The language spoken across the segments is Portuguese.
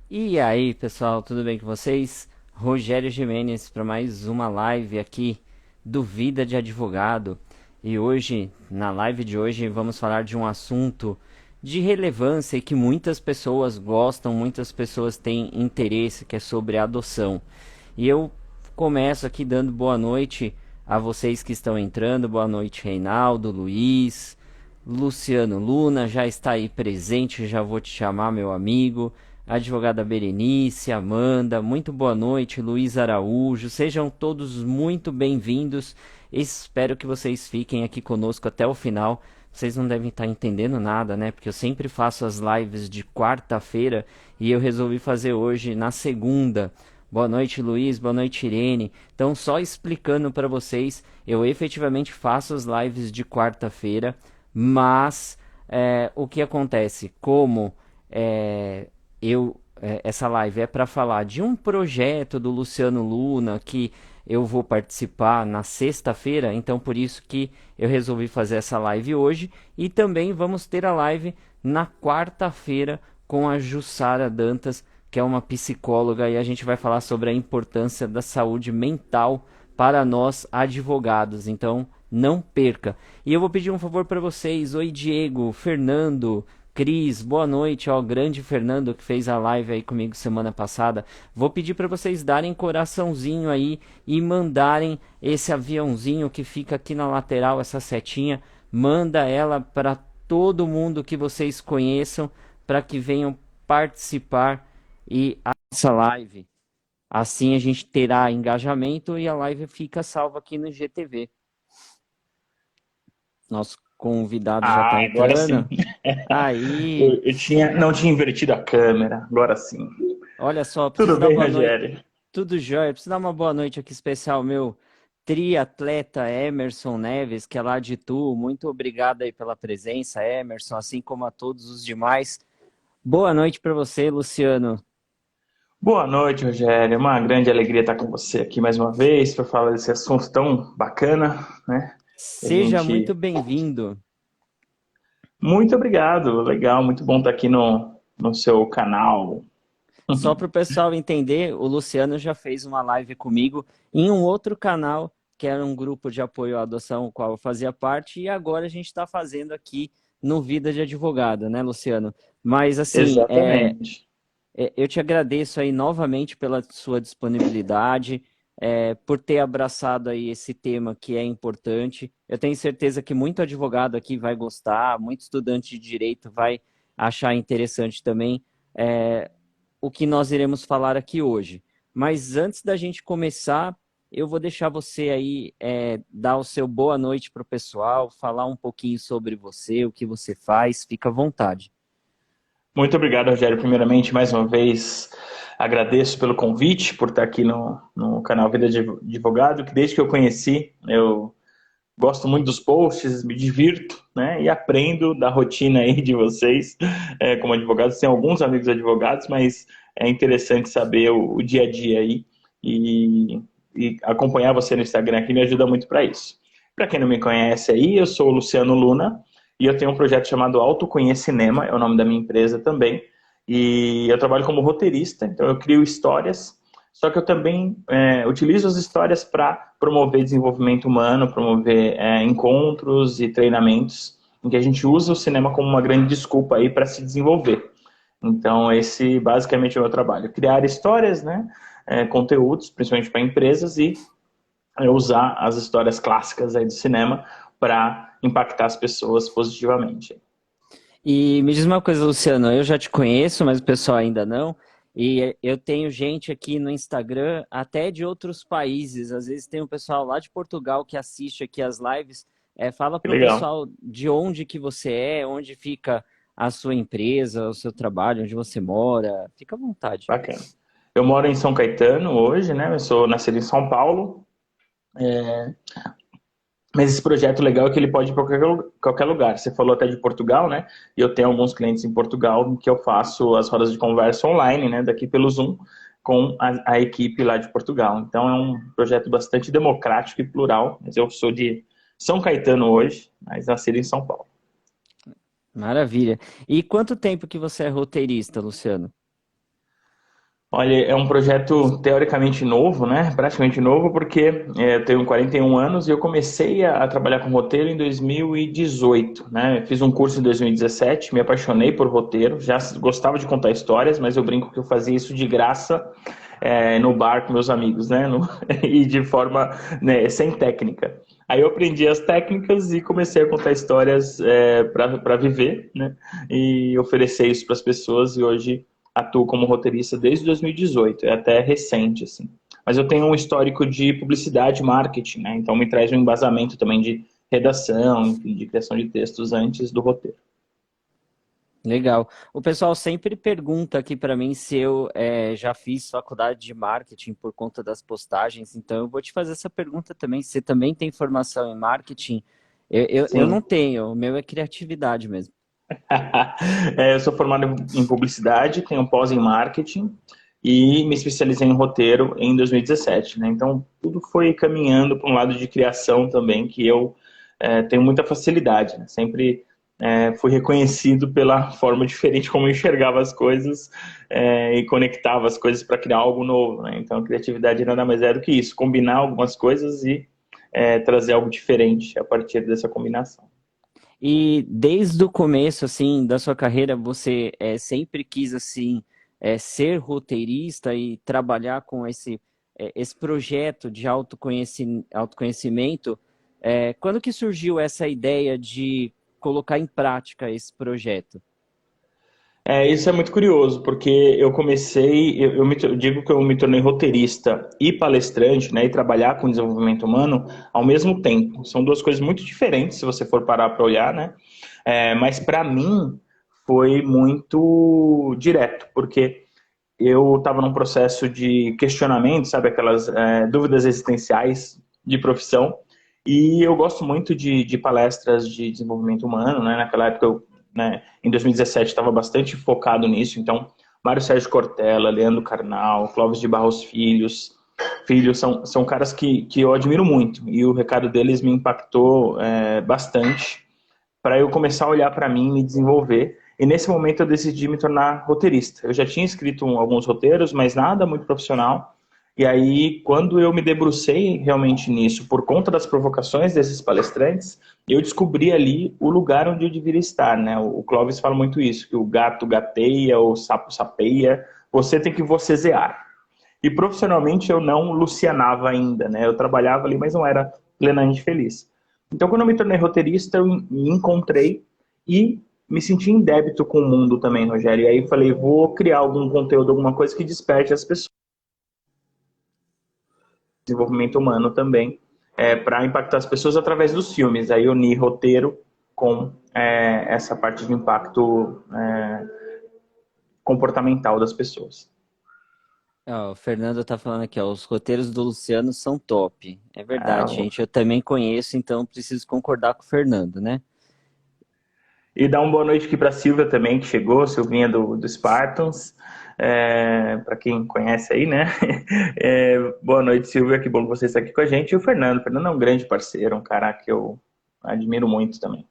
E aí, pessoal, tudo bem com vocês? Rogério Gimenez para mais uma live aqui do Vida de Advogado. E hoje, na live de hoje, vamos falar de um assunto de relevância e que muitas pessoas gostam, muitas pessoas têm interesse, que é sobre a adoção. E eu começo aqui dando boa noite a vocês que estão entrando. Boa noite, Reinaldo, Luiz, Luciano Luna já está aí presente, já vou te chamar, meu amigo. A advogada Berenice, Amanda, muito boa noite, Luiz Araújo, sejam todos muito bem-vindos. Espero que vocês fiquem aqui conosco até o final. Vocês não devem estar entendendo nada, né? Porque eu sempre faço as lives de quarta-feira e eu resolvi fazer hoje na segunda. Boa noite, Luiz. Boa noite, Irene. Então, só explicando para vocês, eu efetivamente faço as lives de quarta-feira, mas o que acontece? Como é, essa live é para falar de um projeto do Luciano Luna que eu vou participar na sexta-feira, então por isso que eu resolvi fazer essa live hoje e também vamos ter a live na quarta-feira com a Jussara Dantas, que é uma psicóloga, e a gente vai falar sobre a importância da saúde mental para nós advogados. Então, não perca. E eu vou pedir um favor para vocês. Oi, Diego, Fernando, Cris, boa noite, ó, grande Fernando que fez a live aí comigo semana passada. Vou pedir para vocês darem coraçãozinho aí e mandarem esse aviãozinho que fica aqui na lateral, essa setinha, manda ela para todo mundo que vocês conheçam, para que venham participar e a nossa live. Assim a gente terá engajamento e a live fica salva aqui no GTV. Nosso convidado já está Ah, agora sim. entrando. Aí, Não tinha invertido a câmera, agora sim. olha só, preciso Tudo dar bem, boa noite. Rogério? Tudo jóia, preciso dar uma boa noite aqui especial, meu triatleta Emerson Neves, que é lá de Tu. Muito obrigado aí pela presença, Emerson, assim como a todos os demais. Boa noite para você, Luciano. Boa noite, Rogério. É uma grande alegria estar com você aqui mais uma vez para falar desse assunto tão bacana, né? A Seja muito gente. bem-vindo. Muito obrigado, legal, muito bom estar aqui no seu canal. Só para o pessoal entender, o Luciano já fez uma live comigo em um outro canal, que era um grupo de apoio à adoção, o qual eu fazia parte, e agora a gente está fazendo aqui no Vida de Advogado, né, Luciano? Mas assim, Exatamente. eu te agradeço aí novamente pela sua disponibilidade, por ter abraçado aí esse tema que é importante. Eu tenho certeza que muito advogado aqui vai gostar, muito estudante de direito vai achar interessante também. O que nós iremos falar aqui hoje. Mas antes da gente começar, eu vou deixar você aí dar o seu boa noite para o pessoal, falar um pouquinho sobre você, o que você faz, fica à vontade. Muito obrigado, Rogério. Primeiramente, mais uma vez, agradeço pelo convite, por estar aqui no canal Vida de Advogado, que desde que eu conheci, eu gosto muito dos posts, me divirto, né? E aprendo da rotina aí de vocês, como advogados. Tenho alguns amigos advogados, mas é interessante saber o dia a dia aí e, e acompanhar você no Instagram aqui me ajuda muito para isso. Para quem não me conhece aí, eu sou o Luciano Luna e eu tenho um projeto chamado Autoconhecinema, é o nome da minha empresa também. E eu trabalho como roteirista, então eu crio histórias, só que eu também utilizo as histórias para promover desenvolvimento humano, promover encontros e treinamentos, em que a gente usa o cinema como uma grande desculpa aí para se desenvolver. Então, esse basicamente é o meu trabalho. Criar histórias, né? Conteúdos, principalmente para empresas, e usar as histórias clássicas aí do cinema para impactar as pessoas positivamente. E me diz uma coisa, Luciano, eu já te conheço, mas o pessoal ainda não. E eu tenho gente aqui no Instagram, até de outros países. Às vezes tem um pessoal lá de Portugal que assiste aqui as lives. Fala Que para o legal, pessoal de onde que você é, onde fica a sua empresa, o seu trabalho, onde você mora. Fica à vontade. bacana. Eu moro em São Caetano hoje, né? Eu sou nascido em São Paulo, mas esse projeto legal é que ele pode ir para qualquer lugar. Você falou até de Portugal, né? E eu tenho alguns clientes em Portugal que eu faço as rodas de conversa online, né? Daqui pelo Zoom, com a equipe lá de Portugal. Então é um projeto bastante democrático e plural. Mas eu sou de São Caetano hoje, mas nascido em São Paulo. Maravilha. E quanto tempo que você é roteirista, Luciano? Olha, é um projeto teoricamente novo, né? Praticamente novo, porque eu tenho 41 anos e eu comecei a trabalhar com roteiro em 2018, né? Fiz um curso em 2017, me apaixonei por roteiro, já gostava de contar histórias, mas eu brinco que eu fazia isso de graça, no bar com meus amigos, né? E de forma, né, sem técnica. Aí eu aprendi as técnicas e comecei a contar histórias para viver, né? E oferecer isso para as pessoas e hoje atuo como roteirista desde 2018, é até recente, assim. Mas eu tenho um histórico de publicidade e marketing, né? Então me traz um embasamento também de redação, enfim, de criação de textos antes do roteiro. Legal. O pessoal sempre pergunta aqui para mim se eu já fiz faculdade de marketing por conta das postagens, então eu vou te fazer essa pergunta também. Você também tem formação em marketing? Eu não Sim. tenho, o meu é criatividade mesmo. Eu sou formado em publicidade, tenho um pós em marketing e me especializei em roteiro em 2017, né? Então, tudo foi caminhando para um lado de criação também, que eu tenho muita facilidade, né? Sempre fui reconhecido pela forma diferente como eu enxergava as coisas e conectava as coisas para criar algo novo, né? Então, a criatividade nada mais é do que isso, combinar algumas coisas e trazer algo diferente a partir dessa combinação. E desde o começo, assim, da sua carreira, você sempre quis, assim, ser roteirista e trabalhar com esse projeto de autoconhecimento. Quando que surgiu essa ideia de colocar em prática esse projeto? Isso é muito curioso, porque eu comecei, eu digo que eu me tornei roteirista e palestrante, né, e trabalhar com desenvolvimento humano ao mesmo tempo. São duas coisas muito diferentes, se você for parar para olhar, né? Mas para mim foi muito direto, porque eu estava num processo de questionamento, sabe, aquelas dúvidas existenciais de profissão, e eu gosto muito de palestras de desenvolvimento humano, né? Naquela época eu, né, em 2017 estava bastante focado nisso, então Mário Sérgio Cortella, Leandro Carnal, Clóvis de Barros Filhos são caras que eu admiro muito, e o recado deles me impactou bastante para eu começar a olhar para mim e me desenvolver. E nesse momento eu decidi me tornar roteirista. Eu já tinha escrito alguns roteiros, mas nada muito profissional. E aí, quando eu me debrucei realmente nisso, por conta das provocações desses palestrantes, eu descobri ali o lugar onde eu deveria estar, né? O Clóvis fala muito isso, que o gato gateia, o sapo sapeia, você tem que vocezear. E profissionalmente eu não lucianava ainda, né? Eu trabalhava ali, mas não era plenamente feliz. Então, quando eu me tornei roteirista, eu me encontrei e me senti em débito com o mundo também, Rogério. E aí falei, vou criar algum conteúdo, alguma coisa que desperte as pessoas. Desenvolvimento humano também, para impactar as pessoas através dos filmes. Aí eu uni roteiro com essa parte de impacto comportamental das pessoas. Ó, o Fernando tá falando aqui, ó, os roteiros do Luciano são top. É verdade, É, gente. Eu também conheço, então preciso concordar com o Fernando, né? e dar uma boa noite aqui para a Silvia também, que chegou, Silvinha do Spartans, para quem conhece aí, né? Boa noite, Silvia, que bom que você está aqui com a gente. E o Fernando é um grande parceiro, um cara que eu admiro muito também.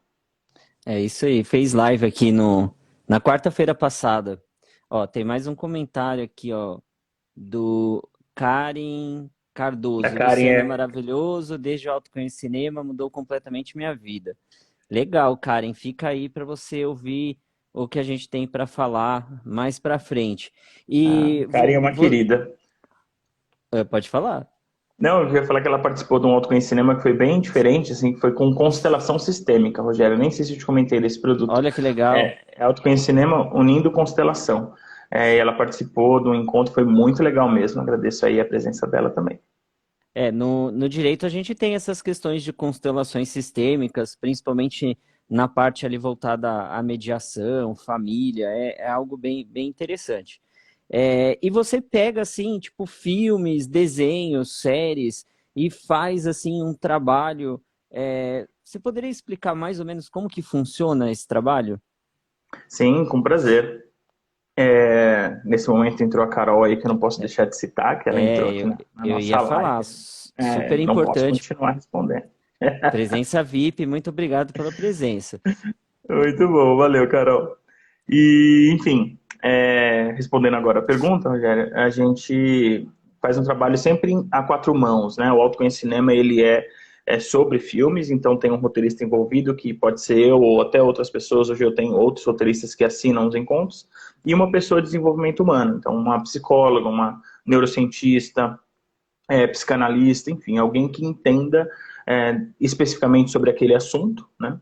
É isso aí. Fez live aqui na quarta-feira passada. Ó, tem mais um comentário aqui, ó, do Karen A Cardoso. Karen Luciano é é. maravilhoso, desde o Auto Cinema mudou completamente minha vida. Legal, Karen. Fica aí para você ouvir o que a gente tem para falar mais para frente. A E Karen é uma querida. pode falar. Não, eu ia falar que ela participou de um autoconhecimento que foi bem diferente, assim, que foi com constelação sistêmica, Rogério. Eu nem sei se eu te comentei desse produto. Olha que legal. É autoconhecimento unindo constelação. E ela participou de um encontro, foi muito legal mesmo. Agradeço aí a presença dela também. No direito a gente tem essas questões de constelações sistêmicas, principalmente na parte ali voltada à mediação, família, é algo bem interessante. E você pega assim, tipo, filmes, desenhos, séries, e faz assim um trabalho. Você poderia explicar mais ou menos como que funciona esse trabalho? Sim, com prazer. Nesse momento entrou a Carol aí, que eu não posso deixar de citar, que ela entrou É, aqui eu, na eu nossa ia falar, live. super Não posso importante, continuar respondendo. presença VIP, muito obrigado pela presença. Muito bom, valeu, Carol. E, enfim, respondendo agora a pergunta, Rogério, a gente faz um trabalho sempre a quatro mãos, né? O Autoconhece Cinema, ele é sobre filmes, então tem um roteirista envolvido, que pode ser eu ou até outras pessoas. Hoje eu tenho outros roteiristas que assinam os encontros, e uma pessoa de desenvolvimento humano, então uma psicóloga, uma neurocientista, psicanalista, enfim, alguém que entenda especificamente sobre aquele assunto, né?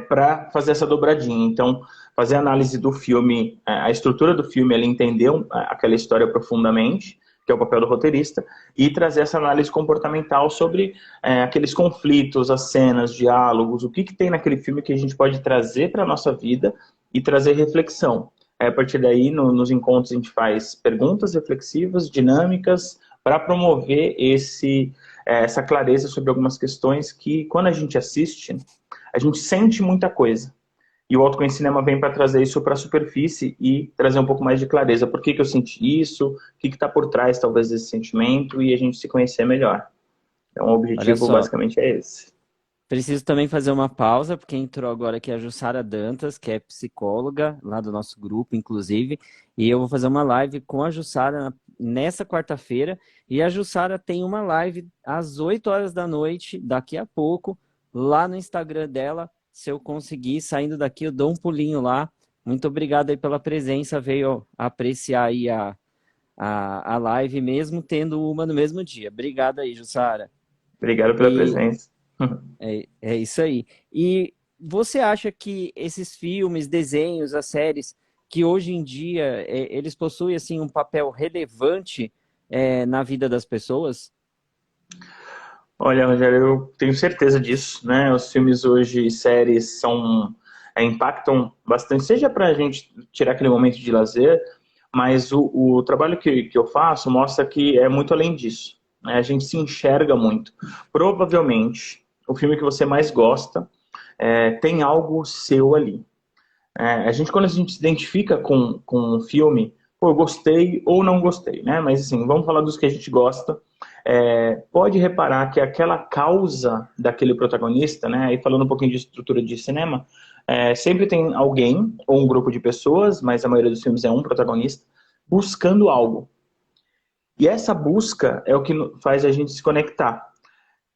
Para fazer essa dobradinha. Então, fazer a análise do filme, a estrutura do filme, ele entender aquela história profundamente, que é o papel do roteirista, e trazer essa análise comportamental sobre aqueles conflitos, as cenas, diálogos, o que tem naquele filme que a gente pode trazer para a nossa vida e trazer reflexão. A partir daí, nos encontros, a gente faz perguntas reflexivas, dinâmicas, para promover essa clareza sobre algumas questões que, quando a gente assiste, a gente sente muita coisa. E o Autoconhece Cinema vem para trazer isso para a superfície e trazer um pouco mais de clareza. Por que eu senti isso? O que está por trás, talvez, desse sentimento? E a gente se conhecer melhor. Então, o Olha objetivo, só, basicamente, é esse. preciso também fazer uma pausa, porque entrou agora aqui a Jussara Dantas, que é psicóloga lá do nosso grupo, inclusive, e eu vou fazer uma live com a Jussara nessa quarta-feira, e a Jussara tem uma live às 8 horas da noite, daqui a pouco, lá no Instagram dela. Se eu conseguir, saindo daqui, eu dou um pulinho lá. Muito obrigado aí pela presença, veio apreciar aí a live, mesmo tendo uma no mesmo dia. Obrigado aí, Jussara. Obrigado pela E presença. é isso aí. E você acha que esses filmes, desenhos, as séries, que hoje em dia eles possuem assim um papel relevante na vida das pessoas? Olha, Rogério, eu tenho certeza disso, né? Os filmes hoje, séries, impactam bastante, seja para a gente tirar aquele momento de lazer, mas o trabalho que eu faço mostra que é muito além disso, né? A gente se enxerga muito. Provavelmente, o filme que você mais gosta tem algo seu ali. Quando a gente se identifica com um filme, pô, eu gostei ou não gostei, né? Mas assim, vamos falar dos que a gente gosta. Pode reparar que aquela causa daquele protagonista, né? Aí falando um pouquinho de estrutura de cinema, sempre tem alguém ou um grupo de pessoas, mas a maioria dos filmes é um protagonista, buscando algo. E essa busca é o que faz a gente se conectar.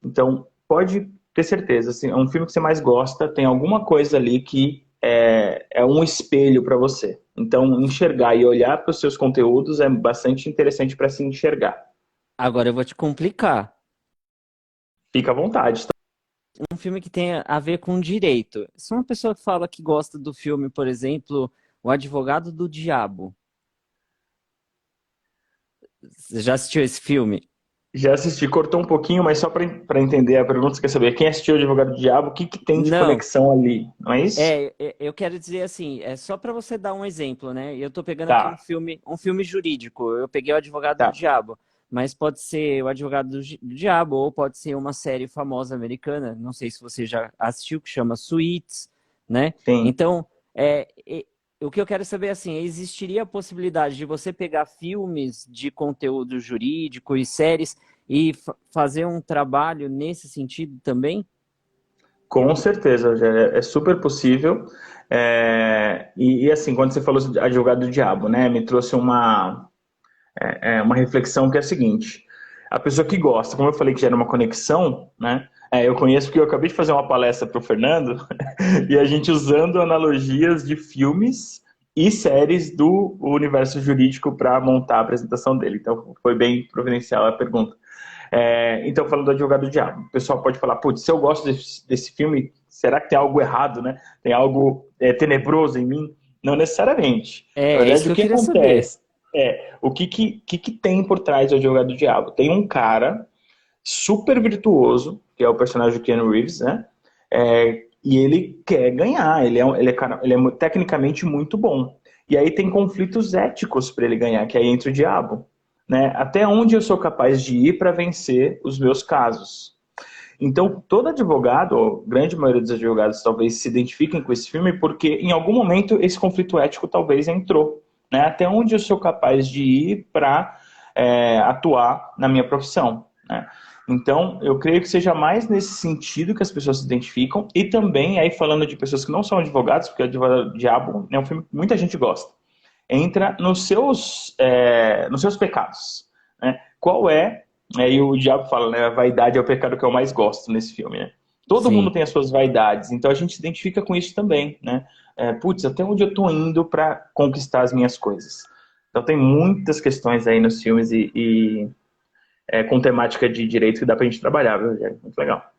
Então, pode ter certeza, assim, é um filme que você mais gosta, tem alguma coisa ali que é um espelho para você. Então, enxergar e olhar para os seus conteúdos é bastante interessante para se enxergar. Agora eu vou te complicar. Fica à vontade, tá? Um filme que tem a ver com direito. Se uma pessoa fala que gosta do filme, por exemplo, O Advogado do Diabo, você já assistiu esse filme? Já assisti, cortou um pouquinho, mas só para entender a pergunta, você quer saber quem assistiu o Advogado do Diabo, o que tem de Não. conexão ali, não é isso? Eu quero dizer assim, é só para você dar um exemplo, né? Eu tô pegando aqui Tá, um filme jurídico. Eu peguei o Advogado do tá, Diabo, mas pode ser o Advogado do Diabo ou pode ser uma série famosa americana. Não sei se você já assistiu, que chama Suits, né? sim. Então, o que eu quero saber assim, existiria a possibilidade de você pegar filmes de conteúdo jurídico e séries e fazer um trabalho nesse sentido também? Com certeza, Rogério, é super possível. Assim, quando você falou de Advogado do Diabo, né, me trouxe uma reflexão que é a seguinte: a pessoa que gosta, como eu falei que gera uma conexão, né, eu conheço porque eu acabei de fazer uma palestra para o Fernando e a gente usando analogias de filmes e séries do universo jurídico para montar a apresentação dele. Então, foi bem providencial a pergunta. Então, falando do Advogado do Diabo, o pessoal pode falar, putz, se eu gosto desse filme, será que tem algo errado, né? Tem algo tenebroso em mim? Não necessariamente. Na É isso verdade, que o eu que queria saber. acontece o que tem por trás do Advogado do Diabo? Tem um cara super virtuoso, que é o personagem do Keanu Reeves, né? E ele quer ganhar, ele é tecnicamente muito bom. E aí tem conflitos éticos para ele ganhar, que aí entra o diabo, né? Até onde eu sou capaz de ir para vencer os meus casos. Então, todo advogado, ou grande maioria dos advogados, talvez se identifiquem com esse filme, porque em algum momento esse conflito ético talvez entrou, né? Até onde eu sou capaz de ir para atuar na minha profissão, né? Então, eu creio que seja mais nesse sentido que as pessoas se identificam, e também aí falando de pessoas que não são advogados, porque o Advogado do Diabo é um filme que muita gente gosta. entra nos seus pecados, né? Qual é, e o diabo fala, né, a vaidade é o pecado que eu mais gosto nesse filme, né? Todo mundo Sim. tem as suas vaidades, então a gente se identifica com isso também, né? Putz, até onde eu tô indo para conquistar as minhas coisas? Então tem muitas questões aí nos filmes com temática de direito que dá pra gente trabalhar, viu, Rogério? Muito legal.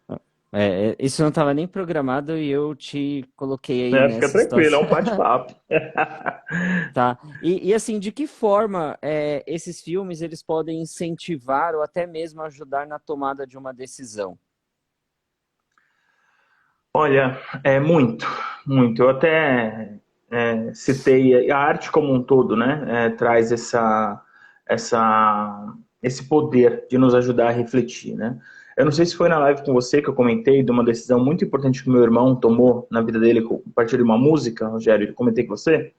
Isso não estava nem programado e eu te coloquei aí Fica nessa tranquilo, é situação. um bate-papo. Tá. E assim, de que forma esses filmes eles podem incentivar ou até mesmo ajudar na tomada de uma decisão? Olha, muito, muito. Eu até citei a arte como um todo, né? Traz esse poder de nos ajudar a refletir, né? Eu não sei se foi na live com você que eu comentei de uma decisão muito importante que meu irmão tomou na vida dele a partir de uma música, Rogério. Eu comentei com você?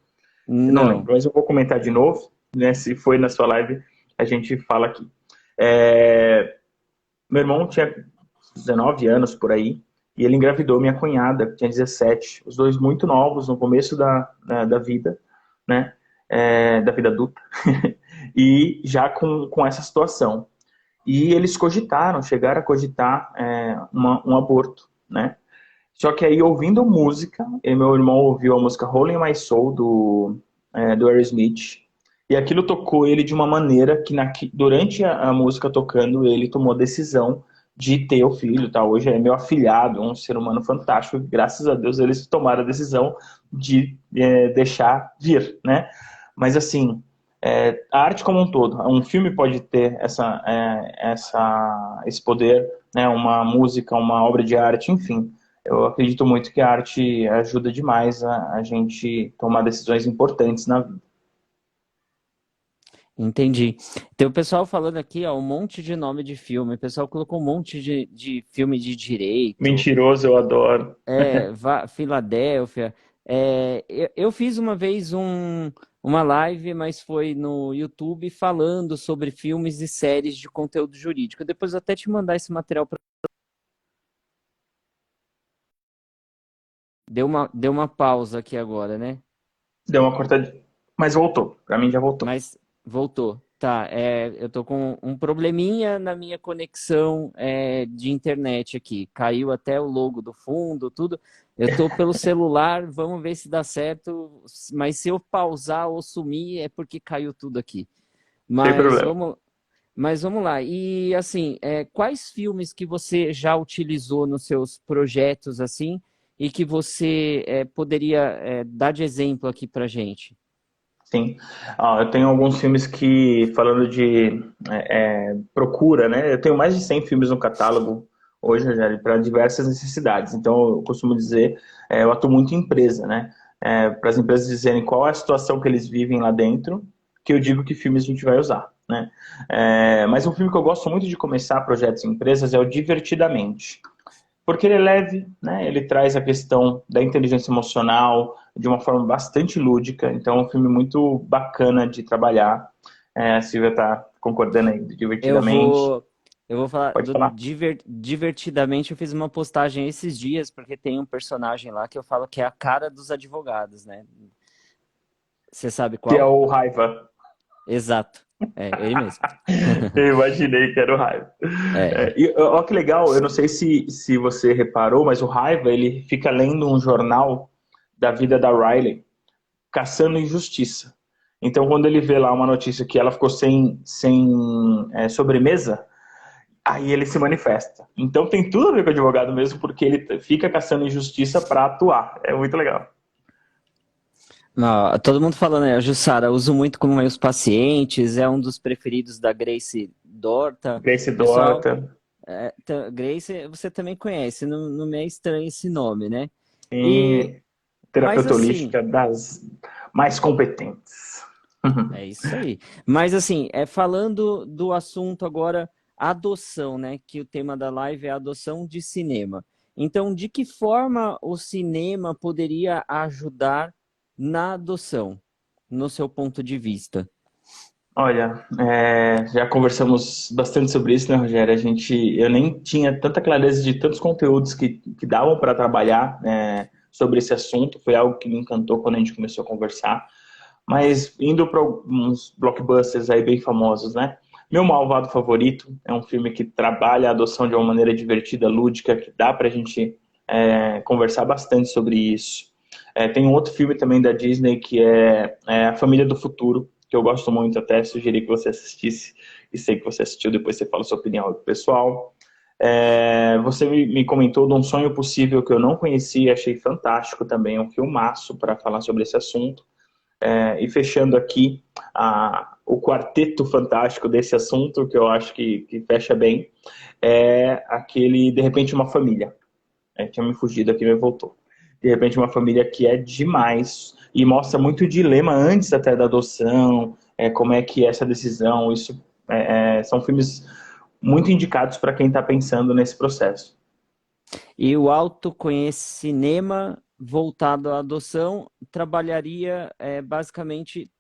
Eu não Não. lembro, mas eu vou comentar de novo, né? Se foi na sua live, a gente fala aqui. É, Meu irmão tinha 19 anos por aí, e ele engravidou minha cunhada, que tinha 17. Os dois muito novos, no começo da vida, né? Da vida adulta, e já com essa situação. E eles chegaram a cogitar um aborto, né? Só que aí, ouvindo música, meu irmão ouviu a música Rolling My Soul, do Aerosmith, e aquilo tocou ele de uma maneira que, durante a música tocando, ele tomou a decisão de ter o filho, tá? Hoje é meu afilhado, um ser humano fantástico, graças a Deus eles tomaram a decisão de deixar vir, né? Mas assim, a arte como um todo, um filme pode ter esse poder, né? Uma música, uma obra de arte, enfim. Eu acredito muito que a arte ajuda demais a gente tomar decisões importantes na vida. Entendi. Tem o pessoal falando aqui, ó, um monte de nome de filme. O pessoal colocou um monte de filme de direito. Mentiroso, eu adoro. Filadélfia. Eu fiz uma vez uma live, mas foi no YouTube falando sobre filmes e séries de conteúdo jurídico. Depois eu até te mandar esse material. Deu uma pausa aqui agora, né? Deu uma cortadinha. Mas voltou. Pra mim já voltou. Mas voltou. Tá, eu tô com um probleminha na minha conexão de internet aqui. Caiu até o logo do fundo, tudo. Eu tô pelo celular, vamos ver se dá certo. Mas se eu pausar ou sumir é porque caiu tudo aqui. Sem Mas problema. vamos lá. E assim, quais filmes que você já utilizou nos seus projetos assim e que você poderia dar de exemplo aqui pra gente? Sim. Eu tenho alguns filmes que, falando de procura, né? Eu tenho mais de 100 filmes no catálogo hoje, Rogério, para diversas necessidades. Então, eu costumo dizer, eu atuo muito em empresa, né? Para as empresas dizerem qual é a situação que eles vivem lá dentro, que eu digo que filmes a gente vai usar, né? Mas um filme que eu gosto muito de começar projetos em empresas é o Divertidamente. Porque ele é leve, né? Ele traz a questão da inteligência emocional de uma forma bastante lúdica. Então, é um filme muito bacana de trabalhar. A Silvia está concordando aí, Eu divertidamente. vou, eu vou falar Pode do falar. divertidamente. Eu fiz uma postagem esses dias porque tem um personagem lá que eu falo que é a cara dos advogados, né? Você sabe Que é qual? o Raiva. Exato. É ele mesmo. Eu imaginei que era o Raiva. É. E olha que legal, eu não sei se você reparou, mas o Raiva, ele fica lendo um jornal da vida da Riley, caçando injustiça. Então, quando ele vê lá uma notícia que ela ficou sem sobremesa, aí ele se manifesta. Então, tem tudo a ver com o advogado mesmo, porque ele fica caçando injustiça para atuar. É muito legal. Não, todo mundo falando, né? A Jussara, uso muito com meus pacientes, é um dos preferidos da Grace Dorta. Grace Pessoal, Dorta, Grace, você também conhece, não me é estranho esse nome, né? E, e mas terapeuta assim, holística das mais competentes. é isso aí. Mas assim, falando do assunto agora, adoção, né? Que o tema da live é adoção de cinema. Então, de que forma o cinema poderia ajudar na adoção, no seu ponto de vista? Olha, já conversamos bastante sobre isso, né, Rogério? Eu nem tinha tanta clareza de tantos conteúdos que davam para trabalhar sobre esse assunto. Foi algo que me encantou quando a gente começou a conversar. Mas indo para uns blockbusters aí bem famosos, né? Meu Malvado Favorito é um filme que trabalha a adoção de uma maneira divertida, lúdica, que dá pra gente conversar bastante sobre isso. Tem um outro filme também da Disney que é A Família do Futuro, que eu gosto muito, até sugeri que você assistisse, e sei que você assistiu, depois você fala a sua opinião pessoal. Você me comentou de Um Sonho Possível que eu não conhecia, achei fantástico também, é um filmaço para falar sobre esse assunto. E fechando aqui o quarteto fantástico desse assunto, que eu acho que fecha bem, é aquele De Repente Uma Família. Tinha me fugido aqui, mas voltou. De repente uma família que é demais e mostra muito o dilema antes até da adoção, como é que é essa decisão, isso são filmes muito indicados para quem está pensando nesse processo. E o autoconhecimento voltado à adoção trabalharia basicamente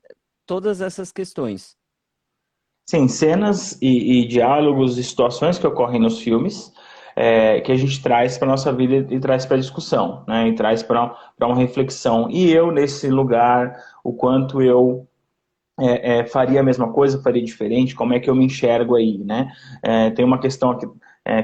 todas essas questões. Sim, cenas e diálogos e situações que ocorrem nos filmes que a gente traz para nossa vida e traz para discussão, né? E traz para uma reflexão. E eu, nesse lugar, o quanto eu faria a mesma coisa, faria diferente, como é que eu me enxergo aí, né? Tem uma questão aqui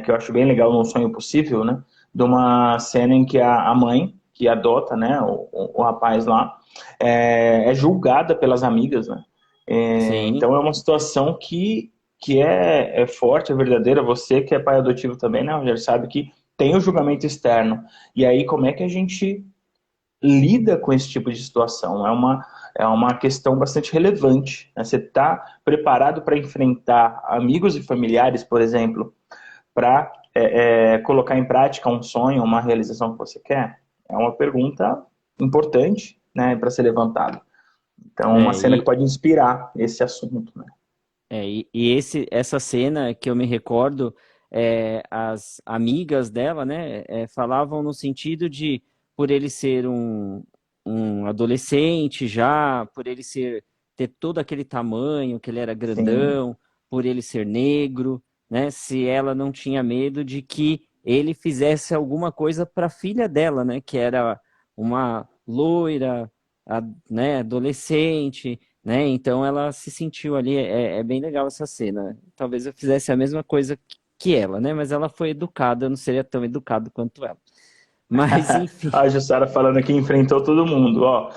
que eu acho bem legal no Sonho Possível, né? De uma cena em que a mãe, que adota, né, o rapaz lá, é julgada pelas amigas, né? Sim. Então é uma situação que é forte, é verdadeira. Você que é pai adotivo também, né, Rogério, sabe que tem o julgamento externo. E aí, como é que a gente lida com esse tipo de situação? É uma questão bastante relevante, né? Você está preparado para enfrentar amigos e familiares, por exemplo, para colocar em prática um sonho, uma realização que você quer? É uma pergunta importante, né, para ser levantada. Então, uma É, cena que e, pode inspirar esse assunto, né? essa cena que eu me recordo, as amigas dela, né, falavam no sentido de, por ele ser um adolescente já, por ele ter todo aquele tamanho, que ele era Sim, grandão, por ele ser negro, né, se ela não tinha medo de que ele fizesse alguma coisa para a filha dela, né, que era uma loira, né, adolescente, né? Então ela se sentiu ali, é bem legal essa cena. Talvez eu fizesse a mesma coisa que ela, né? Mas ela foi educada, eu não seria tão educado quanto ela. Mas enfim, a Jussara falando que enfrentou todo mundo. Ó,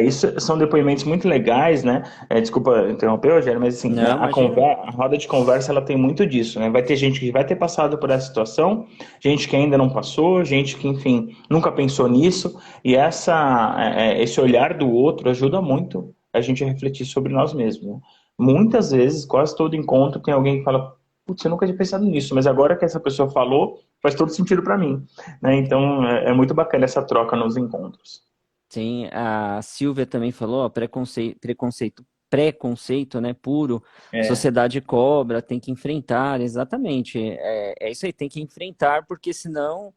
isso são depoimentos muito legais, né? Desculpa interromper, Rogério, mas assim, não, imagina. a roda de conversa ela tem muito disso, né? Vai ter gente que vai ter passado por essa situação, gente que ainda não passou, gente que, enfim, nunca pensou nisso, e esse olhar do outro ajuda muito a gente a refletir sobre nós mesmos, né? Muitas vezes, quase todo encontro, tem alguém que fala, putz, eu nunca tinha pensado nisso, mas agora que essa pessoa falou, faz todo sentido para mim, né? Então é muito bacana essa troca nos encontros. Sim, a Silvia também falou, ó, preconceito, né, puro, É, sociedade cobra, tem que enfrentar, exatamente, é isso aí, tem que enfrentar, porque senão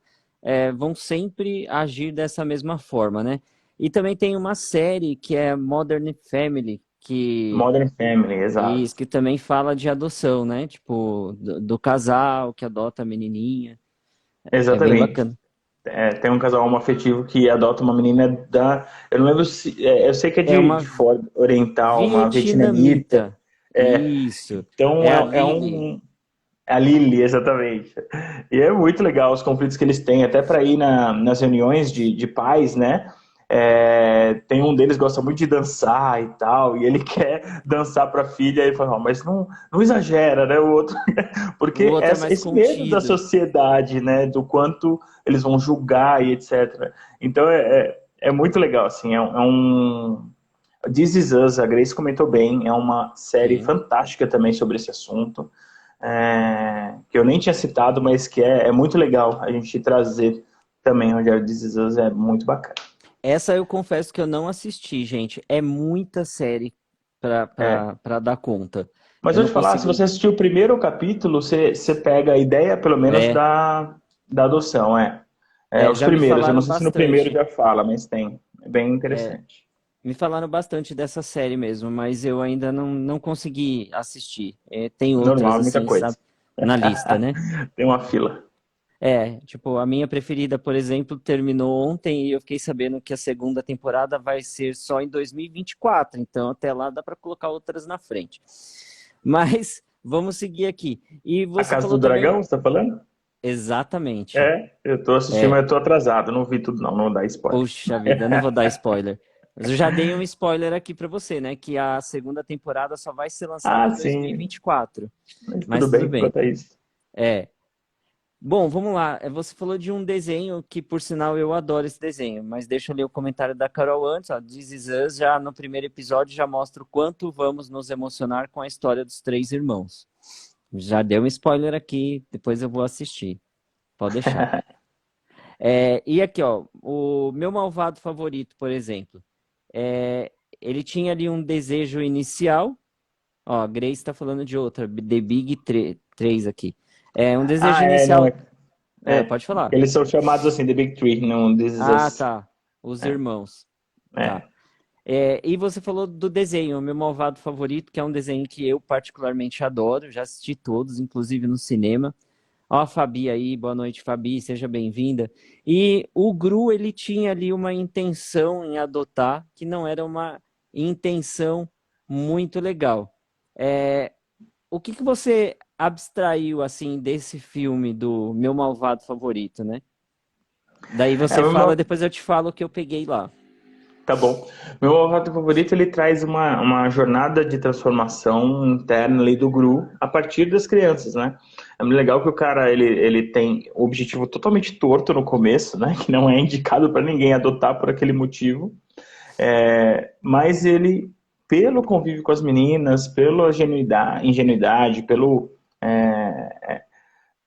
vão sempre agir dessa mesma forma, né? E também tem uma série que é Modern Family, Modern Family, exato. que também fala de adoção, né? Tipo, do casal que adota a menininha, é bem Exatamente. bacana. Tem um casal homoafetivo que adota uma menina da. Eu não lembro se. Eu sei que é É de uma fora oriental, uma vietnamita. vietnamita, É, isso, é então a é Lily. um. A Lily, exatamente. E é muito legal os conflitos que eles têm, até para ir nas reuniões de pais, né? Tem um deles que gosta muito de dançar e tal, e ele quer dançar para a filha, e ele fala, "Ó, mas não exagera, né? O outro, O porque outro é mais esse medo da contido. sociedade, né? Do quanto eles vão julgar e etc. Então é muito legal, assim, This Is Us, a Grace comentou bem, é uma série Sim. fantástica também sobre esse assunto que eu nem tinha citado, mas que é muito legal a gente trazer também, Rogério. This Is Us é muito bacana. Essa eu confesso que eu não assisti, gente. É muita série É. pra dar conta. Mas Eu vou não te falar, se consigo. você assistiu o primeiro capítulo, você pega a ideia, pelo menos, É, da adoção, os já me primeiros, eu não falaram sei se no primeiro bastante. já fala, mas tem. É bem É, interessante. me falaram bastante dessa série mesmo, mas eu ainda não consegui assistir. Tem outras, Normal, muita assim, coisa. sabe? Na lista, né? Tem uma fila. Tipo, a minha preferida, por exemplo, terminou ontem e eu fiquei sabendo que a segunda temporada vai ser só em 2024, então até lá dá para colocar outras na frente. Mas vamos seguir aqui. E A você Casa falou do também, Dragão, você tá falando? exatamente. É, eu tô assistindo, É, mas eu tô atrasado, não vi tudo não, não dá spoiler. Poxa vida, eu não vou dar spoiler. Mas eu já dei um spoiler aqui pra você, né? Que a segunda temporada só vai ser lançada Ah, em sim, 2024. mas tudo Mas tudo bem bem. quanto a isso. É. Bom, vamos lá. Você falou de um desenho que, por sinal, eu adoro esse desenho. Mas deixa eu ler o comentário da Carol antes. Ó. This Is Us, já no primeiro episódio, já mostra o quanto vamos nos emocionar com a história dos três irmãos. Já deu um spoiler aqui, depois eu vou assistir. Pode deixar. E aqui, ó, o meu malvado favorito, por exemplo. É, ele tinha ali um desejo inicial. Ó, a Grace está falando de outra, The Big 3 aqui. É um desejo Ah, não, inicial. Pode falar. eles são chamados assim, The Big Three, não This Is Ah, Us. tá. Os É, irmãos. Tá. é. E você falou do desenho, o meu malvado favorito, que é um desenho que eu particularmente adoro. Já assisti todos, inclusive no cinema. Ó, a Fabi aí, boa noite, Fabi, seja bem-vinda. E o Gru, ele tinha ali uma intenção em adotar, que não era uma intenção muito legal. É, o que que você abstraiu, assim, desse filme do Meu Malvado Favorito, né? Daí É, você fala, depois eu te falo o que eu peguei lá. tá bom. Meu malvado favorito, ele traz uma jornada de transformação interna ali do Gru a partir das crianças, né? É muito legal que o cara, ele tem o objetivo totalmente torto no começo, né? Que não é indicado para ninguém adotar por aquele motivo. Mas ele, pelo convívio com as meninas, pela ingenuidade,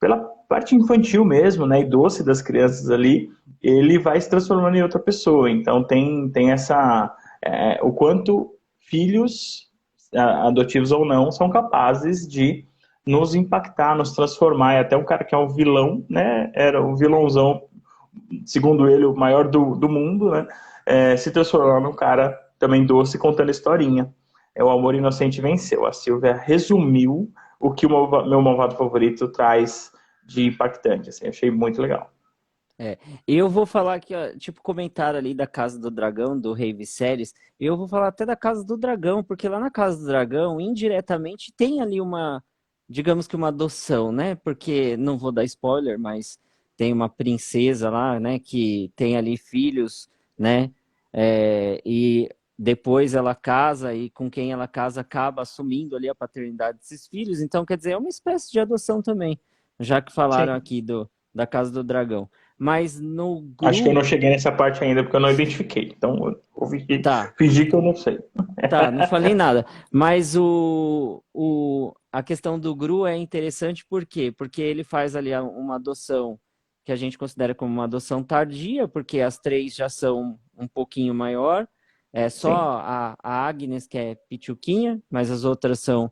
pela parte infantil mesmo, né, e doce das crianças ali, ele vai se transformando em outra pessoa. Então tem o quanto filhos, adotivos ou não, são capazes de nos impactar, nos transformar. E até um cara que é um vilão, né, era o vilãozão, segundo ele, o maior do mundo, né, se transformar num cara também doce contando historinha. O amor inocente venceu. A Silvia resumiu o que o meu malvado favorito traz de impactante, assim, achei muito legal. Eu vou falar aqui, ó, tipo, comentário ali da Casa do Dragão, do Rei Viserys, eu vou falar até da Casa do Dragão, porque lá na Casa do Dragão, indiretamente, tem ali uma, digamos que uma adoção, né? Porque, não vou dar spoiler, mas tem uma princesa lá, né, que tem ali filhos, né? E depois ela casa e com quem ela casa acaba assumindo ali a paternidade desses filhos, então, quer dizer, é uma espécie de adoção também, já que falaram Sim. aqui da Casa do Dragão. Mas no Acho que eu não Gru, cheguei nessa parte ainda porque eu não identifiquei. Então, eu vou tá, fingir que eu não sei. tá, não falei nada. Mas a questão do Gru é interessante por quê? Porque ele faz ali uma adoção que a gente considera como uma adoção tardia, porque as três já são um pouquinho maior. É só Sim. a Agnes que é pituquinha, mas as outras são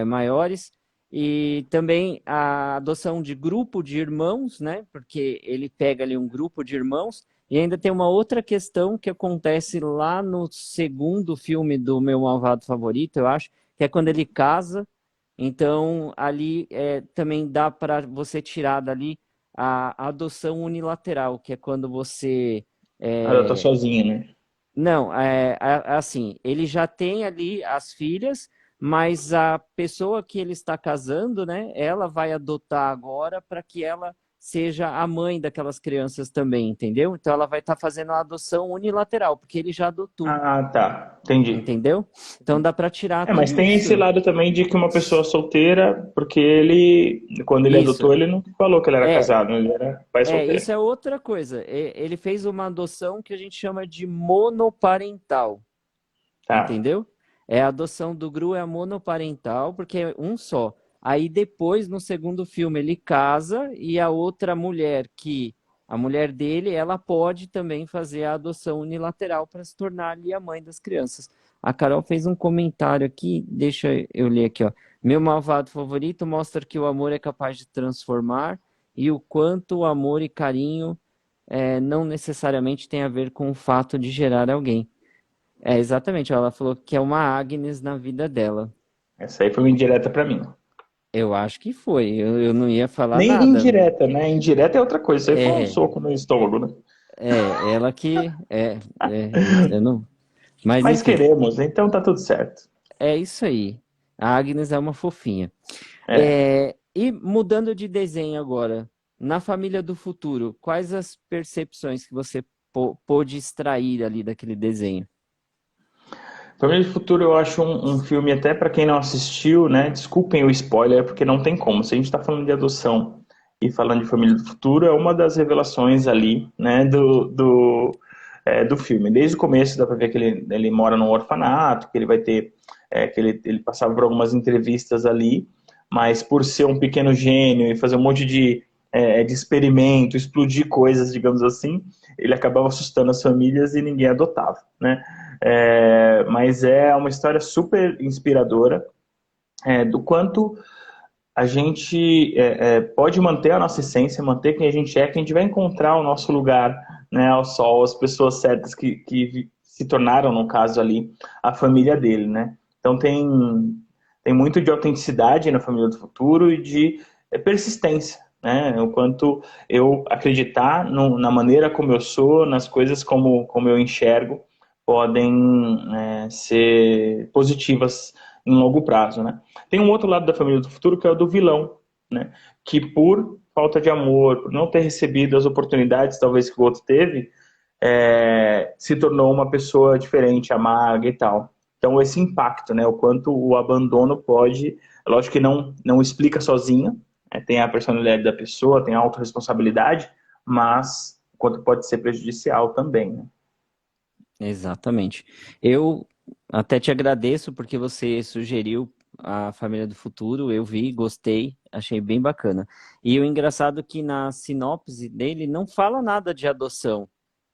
maiores. E também a adoção de grupo de irmãos, né? Porque ele pega ali um grupo de irmãos. E ainda tem uma outra questão que acontece lá no segundo filme do Meu Malvado Favorito, eu acho, que é quando ele casa. Então, ali também dá para você tirar dali a adoção unilateral, que é quando você. Ela tá é, sozinha, né? não, assim, ele já tem ali as filhas, mas a pessoa que ele está casando, né, ela vai adotar agora para que ela seja a mãe daquelas crianças também, entendeu? Então ela vai estar fazendo a adoção unilateral, porque ele já adotou, Ah, tá. Entendi. entendeu? Então dá para tirar Mas tudo tem esse isso. lado também de que uma pessoa solteira, porque ele, quando ele Isso. adotou, ele não falou que ele era É, casado, né? Ele era pai solteiro. isso é outra coisa. Ele fez uma adoção que a gente chama de monoparental. Tá. Entendeu? A adoção do Gru é a monoparental, porque é um só. Aí depois, no segundo filme, ele casa e a outra mulher, a mulher dele, ela pode também fazer a adoção unilateral para se tornar ali a mãe das crianças. A Carol fez um comentário aqui, deixa eu ler aqui, ó. Meu malvado favorito mostra que o amor é capaz de transformar e o quanto o amor e carinho não necessariamente tem a ver com o fato de gerar alguém. Exatamente. Ela falou que é uma Agnes na vida dela. Essa aí foi uma indireta pra mim. Eu acho que foi. Eu não ia falar Nem nada. indireta, né? Indireta é outra coisa. Isso aí foi um É, soco no estômago, né? ela que. Eu não. Mas Mas enfim, queremos, então tá tudo certo. é isso aí. A Agnes é uma fofinha. É. E mudando de desenho agora, na Família do Futuro, quais as percepções que você pôde extrair ali daquele desenho? Família do Futuro eu acho um filme até para quem não assistiu, né? Desculpem o spoiler, porque não tem como. Se a gente está falando de adoção e falando de Família do Futuro, é uma das revelações ali, né? Do filme. Desde o começo dá para ver que ele mora num orfanato, que ele vai ter, que ele passava por algumas entrevistas ali, mas por ser um pequeno gênio e fazer um monte de experimento, explodir coisas, digamos assim, ele acabava assustando as famílias e ninguém adotava, né? Mas é uma história super inspiradora do quanto a gente pode manter a nossa essência, manter quem a gente é, que a gente vai encontrar o nosso lugar, né, ao sol, as pessoas certas que se tornaram, no caso ali, a família dele, né? Então tem muito de autenticidade na Família do Futuro e de persistência, né? O quanto eu acreditar na maneira como eu sou, nas coisas como eu enxergo, podem ser positivas em longo prazo, né? Tem um outro lado da Família do Futuro que é o do vilão, né? Que por falta de amor, por não ter recebido as oportunidades talvez que o outro teve, se tornou uma pessoa diferente, amarga e tal. Então esse impacto, né? O quanto o abandono pode, lógico que não explica sozinho, né? Tem a personalidade da pessoa, tem a autorresponsabilidade, mas o quanto pode ser prejudicial também, né? Exatamente. Eu até te agradeço porque você sugeriu a Família do Futuro. Eu vi, gostei, achei bem bacana. E o engraçado é que na sinopse dele não fala nada de adoção,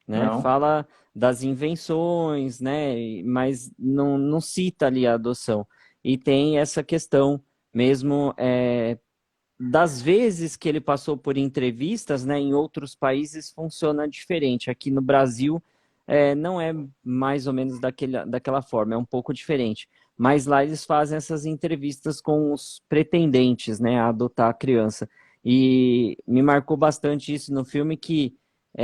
né? Não? Fala das invenções, né? Mas não cita ali a adoção. E tem essa questão mesmo das vezes que ele passou por entrevistas, né? Em outros países funciona diferente. Aqui no Brasil não é mais ou menos daquela forma, é um pouco diferente. Mas lá eles fazem essas entrevistas com os pretendentes, né? A adotar a criança. E me marcou bastante isso no filme que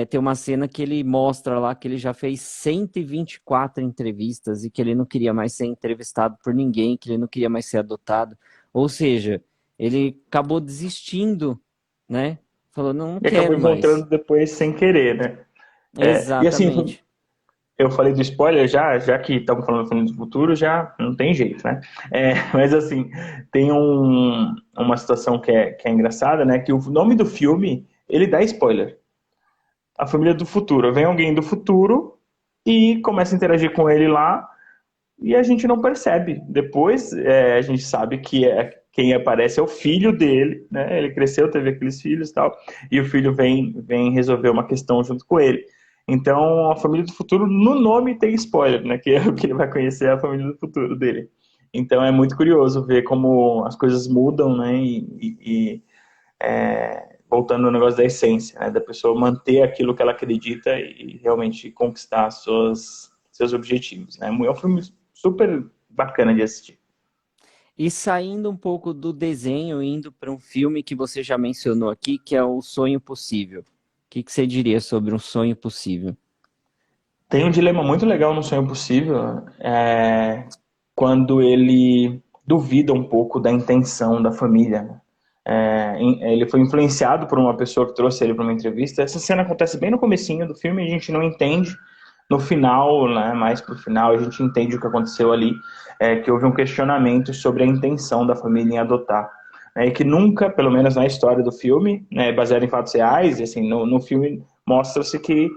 tem uma cena que ele mostra lá que ele já fez 124 entrevistas e que ele não queria mais ser entrevistado por ninguém, que ele não queria mais ser adotado. Ou seja, ele acabou desistindo, né? Falou, não E acabou quero mais. encontrando depois sem querer, né? E assim, Exatamente. eu falei do spoiler já que estamos falando do filme do futuro, já não tem jeito, né? Mas assim, tem uma situação que é engraçada, né? Que o nome do filme, ele dá spoiler. A família do futuro. Vem alguém do futuro e começa a interagir com ele lá e a gente não percebe. Depois a gente sabe que quem aparece é o filho dele, né? Ele cresceu, teve aqueles filhos e tal, e o filho vem resolver uma questão junto com ele. Então, a família do futuro, no nome tem spoiler, né? Que é o que ele vai conhecer a família do futuro dele. Então, é muito curioso ver como as coisas mudam, né? Voltando ao negócio da essência, né? Da pessoa manter aquilo que ela acredita e realmente conquistar seus objetivos, né? É um filme super bacana de assistir. E saindo um pouco do desenho, indo para um filme que você já mencionou aqui, que é O Sonho Possível. O que você diria sobre um sonho possível? Tem um dilema muito legal no Sonho Possível, quando ele duvida um pouco da intenção da família, né? Ele foi influenciado por uma pessoa que trouxe ele para uma entrevista. Essa cena acontece bem no comecinho do filme, a gente não entende. No final, né, mais pro final, a gente entende o que aconteceu ali, que houve um questionamento sobre a intenção da família em adotar. E que nunca, pelo menos na história do filme, né, baseado em fatos reais, assim, no filme mostra-se que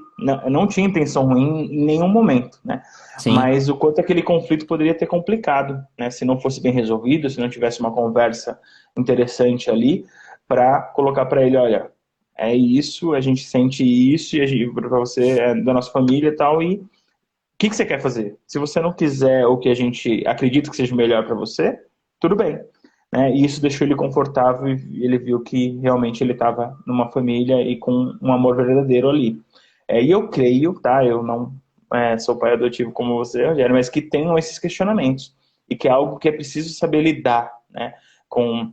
não tinha intenção ruim em nenhum momento, né? Sim, Mas o quanto aquele conflito poderia ter complicado, né? Se não fosse bem resolvido, se não tivesse uma conversa interessante ali, para colocar para ele, olha, é isso, a gente sente isso, e para você é da nossa família e tal, e o que você quer fazer? Se você não quiser o que a gente acredita que seja melhor para você, tudo bem. Né? E isso deixou ele confortável e ele viu que realmente ele estava numa família e com um amor verdadeiro ali. E eu creio, tá? Eu não sou pai adotivo como você, Rogério, mas que tenham esses questionamentos e que é algo que é preciso saber lidar, né? Com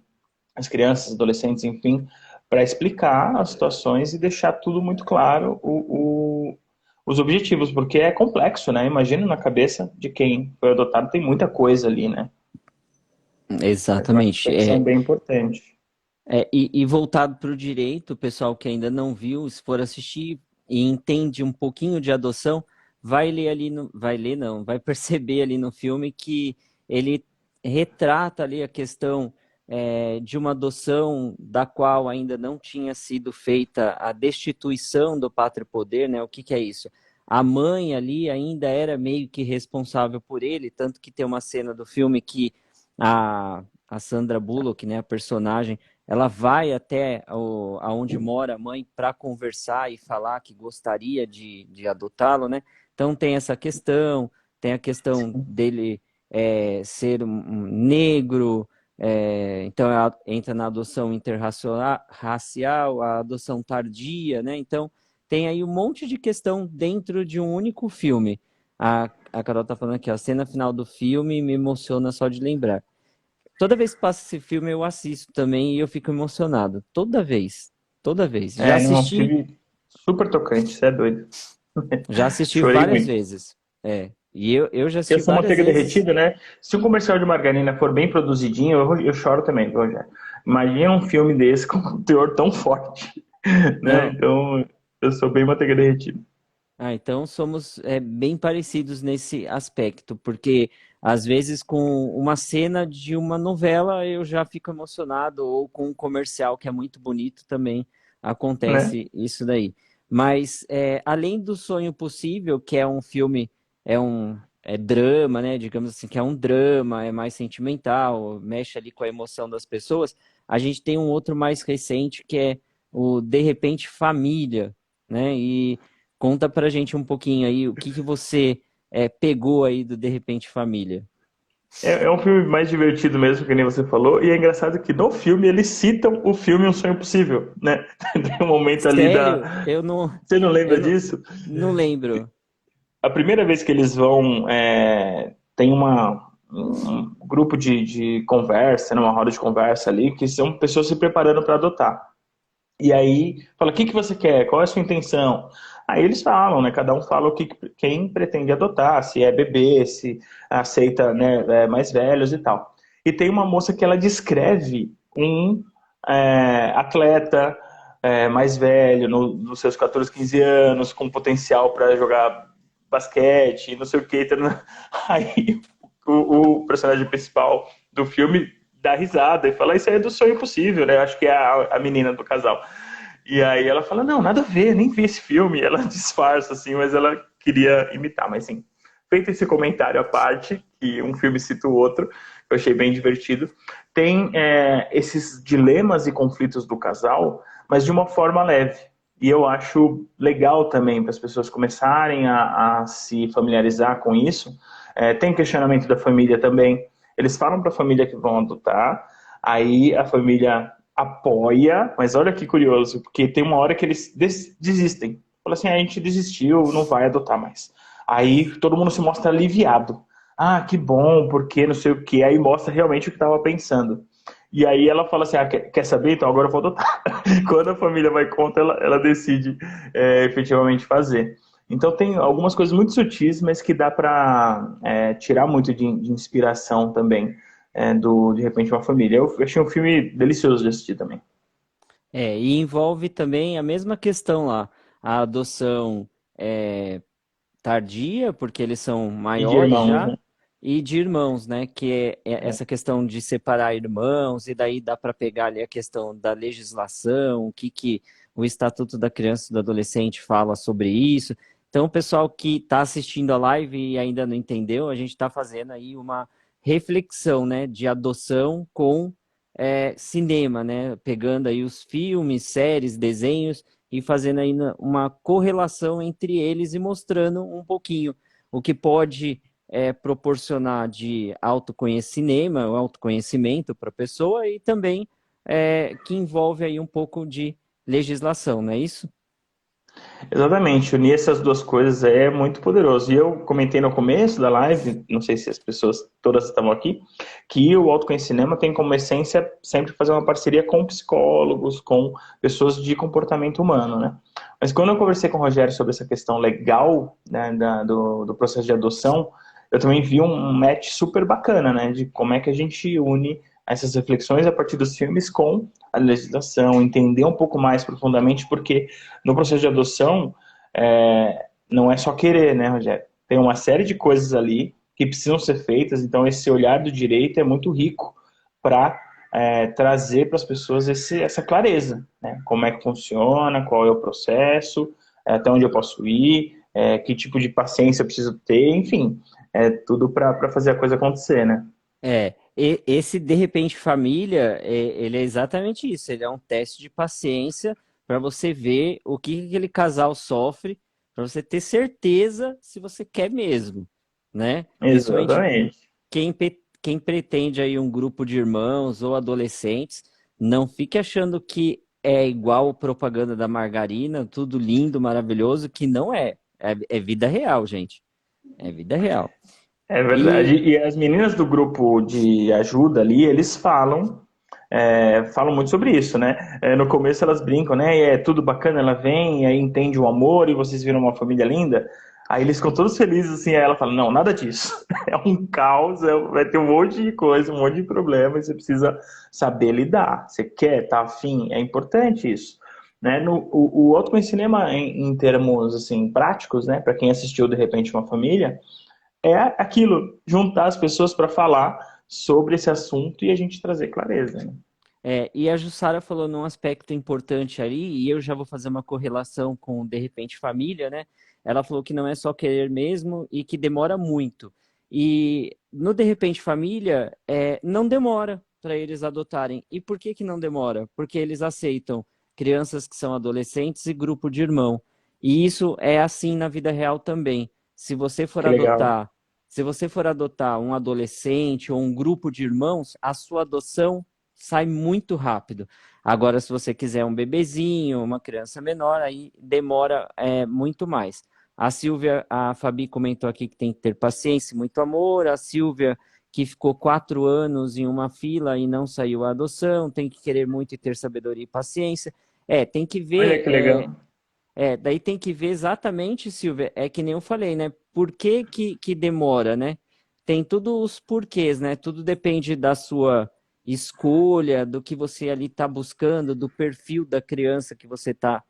as crianças, adolescentes, enfim, para explicar as situações e deixar tudo muito claro os objetivos, porque é complexo, né? Imagina na cabeça de quem foi adotado, tem muita coisa ali, né? Mas uma Exatamente. reflexão bem importante. E voltado para o direito, o pessoal que ainda não viu, se for assistir e entende um pouquinho de adoção, vai ler ali no, vai ler não, vai perceber ali no filme que ele retrata ali a questão de uma adoção da qual ainda não tinha sido feita a destituição do pátrio poder, né? O que que é isso? A mãe ali ainda era meio que responsável por ele, tanto que tem uma cena do filme que a Sandra Bullock, né, a personagem, ela vai até aonde mora a mãe para conversar e falar que gostaria de adotá-lo, né? Então tem a questão dele ser um negro, então entra na adoção interracial, a adoção tardia, né? Então tem aí um monte de questão dentro de um único filme. A Carol tá falando aqui, ó, a cena final do filme me emociona só de lembrar. Toda vez que passa esse filme, eu assisto também e eu fico emocionado. Toda vez. Toda vez. É um filme super tocante, você é doido. Já assisti Chorei várias muito. vezes. E eu já Eu assisti sou várias manteiga vezes. derretida, né? Se um comercial de margarina for bem produzidinho, eu choro também, viu, Rogério? Imagina um filme desse com um teor tão forte, né? Não. Então, eu sou bem manteiga derretida. Então somos bem parecidos nesse aspecto, porque às vezes com uma cena de uma novela eu já fico emocionado, ou com um comercial que é muito bonito também Né? acontece isso daí. Mas além do Sonho Possível, que é um filme, é drama, né? Digamos assim, que é um drama, é mais sentimental, mexe ali com a emoção das pessoas, a gente tem um outro mais recente que é o De Repente Família, né? E conta pra gente um pouquinho aí o que que você pegou aí do De Repente Família. É um filme mais divertido mesmo, que nem você falou, e é engraçado que no filme eles citam o filme Um Sonho Possível, né? Tem um momento ali da. Sério? Eu não, Você não eu lembra não, disso? não lembro. A primeira vez que eles vão, tem um grupo de conversa, né, uma roda de conversa ali, que são pessoas se preparando para adotar. E aí fala, o que que você quer? Qual é a sua intenção? Aí eles falam, né? Cada um fala quem pretende adotar, se é bebê, se aceita, né, mais velhos e tal. E tem uma moça que ela descreve um atleta mais velho, nos seus 14, 15 anos, com potencial para jogar basquete, não sei o que. Aí o personagem principal do filme dá risada e fala, isso aí é do Sonho Impossível, né? Acho que é a menina do casal. E aí ela fala, não, nada a ver, nem vi esse filme. Ela disfarça, assim, mas ela queria imitar. Mas, sim, feito esse comentário à parte, que um filme cita o outro, eu achei bem divertido, tem esses dilemas e conflitos do casal, mas de uma forma leve. E eu acho legal também para as pessoas começarem a se familiarizar com isso. Tem questionamento da família também. Eles falam para a família que vão adotar, aí a família apoia, mas olha que curioso, porque tem uma hora que eles desistem. Fala assim, a gente desistiu, não vai adotar mais. Aí todo mundo se mostra aliviado. Ah, que bom, porque não sei o que. Aí mostra realmente o que estava pensando. E aí ela fala assim, quer saber? Então agora eu vou adotar. Quando a família vai contra, ela decide efetivamente fazer. Então tem algumas coisas muito sutis, mas que dá para tirar muito de inspiração também De Repente Uma Família. Eu achei um filme delicioso de assistir também. E envolve também a mesma questão lá, a adoção é, tardia, porque eles são E de maiores irmãos, já, né? e de irmãos, né? Que é É. essa questão de separar irmãos, e daí dá para pegar ali a questão da legislação, o que, que o Estatuto da Criança e do Adolescente fala sobre isso. Então, o pessoal que está assistindo a live e ainda não entendeu, a gente está fazendo aí uma reflexão, né, de adoção com cinema, né? Pegando aí os filmes, séries, desenhos e fazendo aí uma correlação entre eles e mostrando um pouquinho o que pode proporcionar de autoconhecimento para a pessoa e também que envolve aí um pouco de legislação, não é isso? Exatamente, unir essas duas coisas é muito poderoso. E eu comentei no começo da live, não sei se as pessoas todas estavam aqui, que o autoconhecimento tem como essência sempre fazer uma parceria com psicólogos, com pessoas de comportamento humano, né? Mas quando eu conversei com o Rogério sobre essa questão legal, né, do processo de adoção, eu também vi um match super bacana, né, de como é que a gente une essas reflexões a partir dos filmes com a legislação, entender um pouco mais profundamente, porque no processo de adoção, não é só querer, né, Rogério? Tem uma série de coisas ali que precisam ser feitas, então esse olhar do direito é muito rico para trazer para as pessoas essa clareza, né? Como é que funciona, qual é o processo, até onde eu posso ir, que tipo de paciência eu preciso ter, enfim, é tudo para fazer a coisa acontecer, né? Esse de repente família, ele é exatamente isso. Ele é um teste de paciência para você ver o que aquele casal sofre, para você ter certeza se você quer mesmo, né? Principalmente Exatamente. quem pretende aí um grupo de irmãos ou adolescentes, não fique achando que é igual propaganda da margarina, tudo lindo, maravilhoso, que não é. É vida real, gente. É vida real. É verdade. E E as meninas do grupo de ajuda ali, eles falam muito sobre isso, né? No começo elas brincam, né? E é tudo bacana, ela vem, e aí entende o amor e vocês viram uma família linda. Aí eles ficam todos felizes assim, aí ela fala, não, nada disso. É um caos, vai ter um monte de coisa, um monte de problema, e você precisa saber lidar. Você quer, tá afim, é importante isso. Né? O autoconhecimento em termos assim, práticos, né? Para quem assistiu de repente uma família, é aquilo, juntar as pessoas para falar sobre esse assunto e a gente trazer clareza, né? e a Jussara falou num aspecto importante ali, e eu já vou fazer uma correlação com De Repente Família, né? Ela falou que não é só querer mesmo e que demora muito. E no De Repente Família, não demora para eles adotarem. E por que que não demora? Porque eles aceitam crianças que são adolescentes e grupo de irmão. E isso é assim na vida real também. Se você for Que legal. adotar, se você for adotar um adolescente ou um grupo de irmãos, a sua adoção sai muito rápido. Agora, se você quiser um bebezinho, uma criança menor, aí demora muito mais. A Silvia, a Fabi comentou aqui que tem que ter paciência, e muito amor. A Silvia, que ficou 4 anos em uma fila e não saiu a adoção, tem que querer muito e ter sabedoria e paciência. Tem que Olha ver, que legal. daí tem que ver exatamente, Silvia, é que nem eu falei, né? Por que demora, né? Tem tudo os porquês, né? Tudo depende da sua escolha, do que você ali está buscando, do perfil da criança que você tá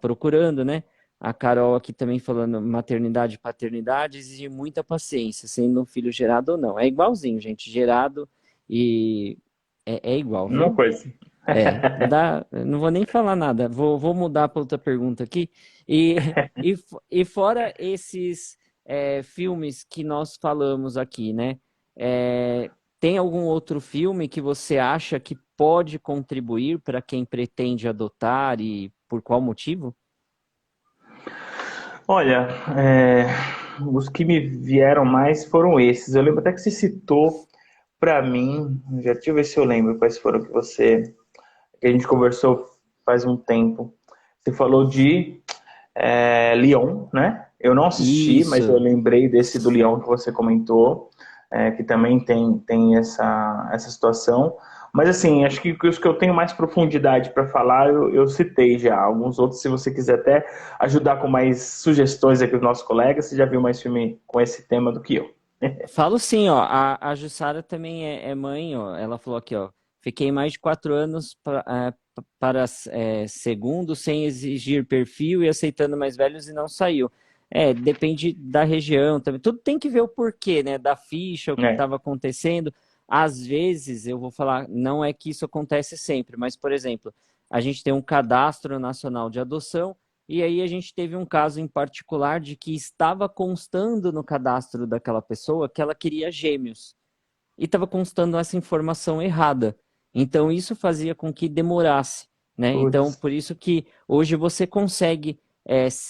procurando, né? A Carol aqui também falando maternidade e paternidade exige muita paciência, sendo um filho gerado ou não. É igualzinho, gente, gerado e é igual, Uma viu? coisa. Não vou nem falar nada. Vou mudar para outra pergunta aqui. E, e fora esses filmes que nós falamos aqui, né? É, tem algum outro filme que você acha que pode contribuir para quem pretende adotar e por qual motivo? Olha, os que me vieram mais foram esses. Eu lembro até que você citou para mim, já deixa eu ver se eu lembro quais foram que a gente conversou faz um tempo. Você falou de Leon, né? Eu não assisti, mas eu Isso. lembrei desse do Leon que você comentou, que também tem essa situação. Mas assim, acho que os que eu tenho mais profundidade para falar, eu citei já. Alguns outros, se você quiser até ajudar com mais sugestões aqui dos nossos colegas, você já viu mais filme com esse tema do que eu. Falo sim, ó. A Jussara também é mãe, ó. Ela falou aqui, ó. Fiquei mais de 4 anos para segundo, sem exigir perfil e aceitando mais velhos e não saiu. Depende da região também. Tudo tem que ver o porquê, né? Da ficha, o que É, estava acontecendo. Às vezes, eu vou falar, não é que isso acontece sempre, mas, por exemplo, a gente tem um cadastro nacional de adoção. E aí a gente teve um caso em particular de que estava constando no cadastro daquela pessoa que ela queria gêmeos. E estava constando essa informação errada. Então isso fazia com que demorasse, né? Então putz, por isso que hoje você consegue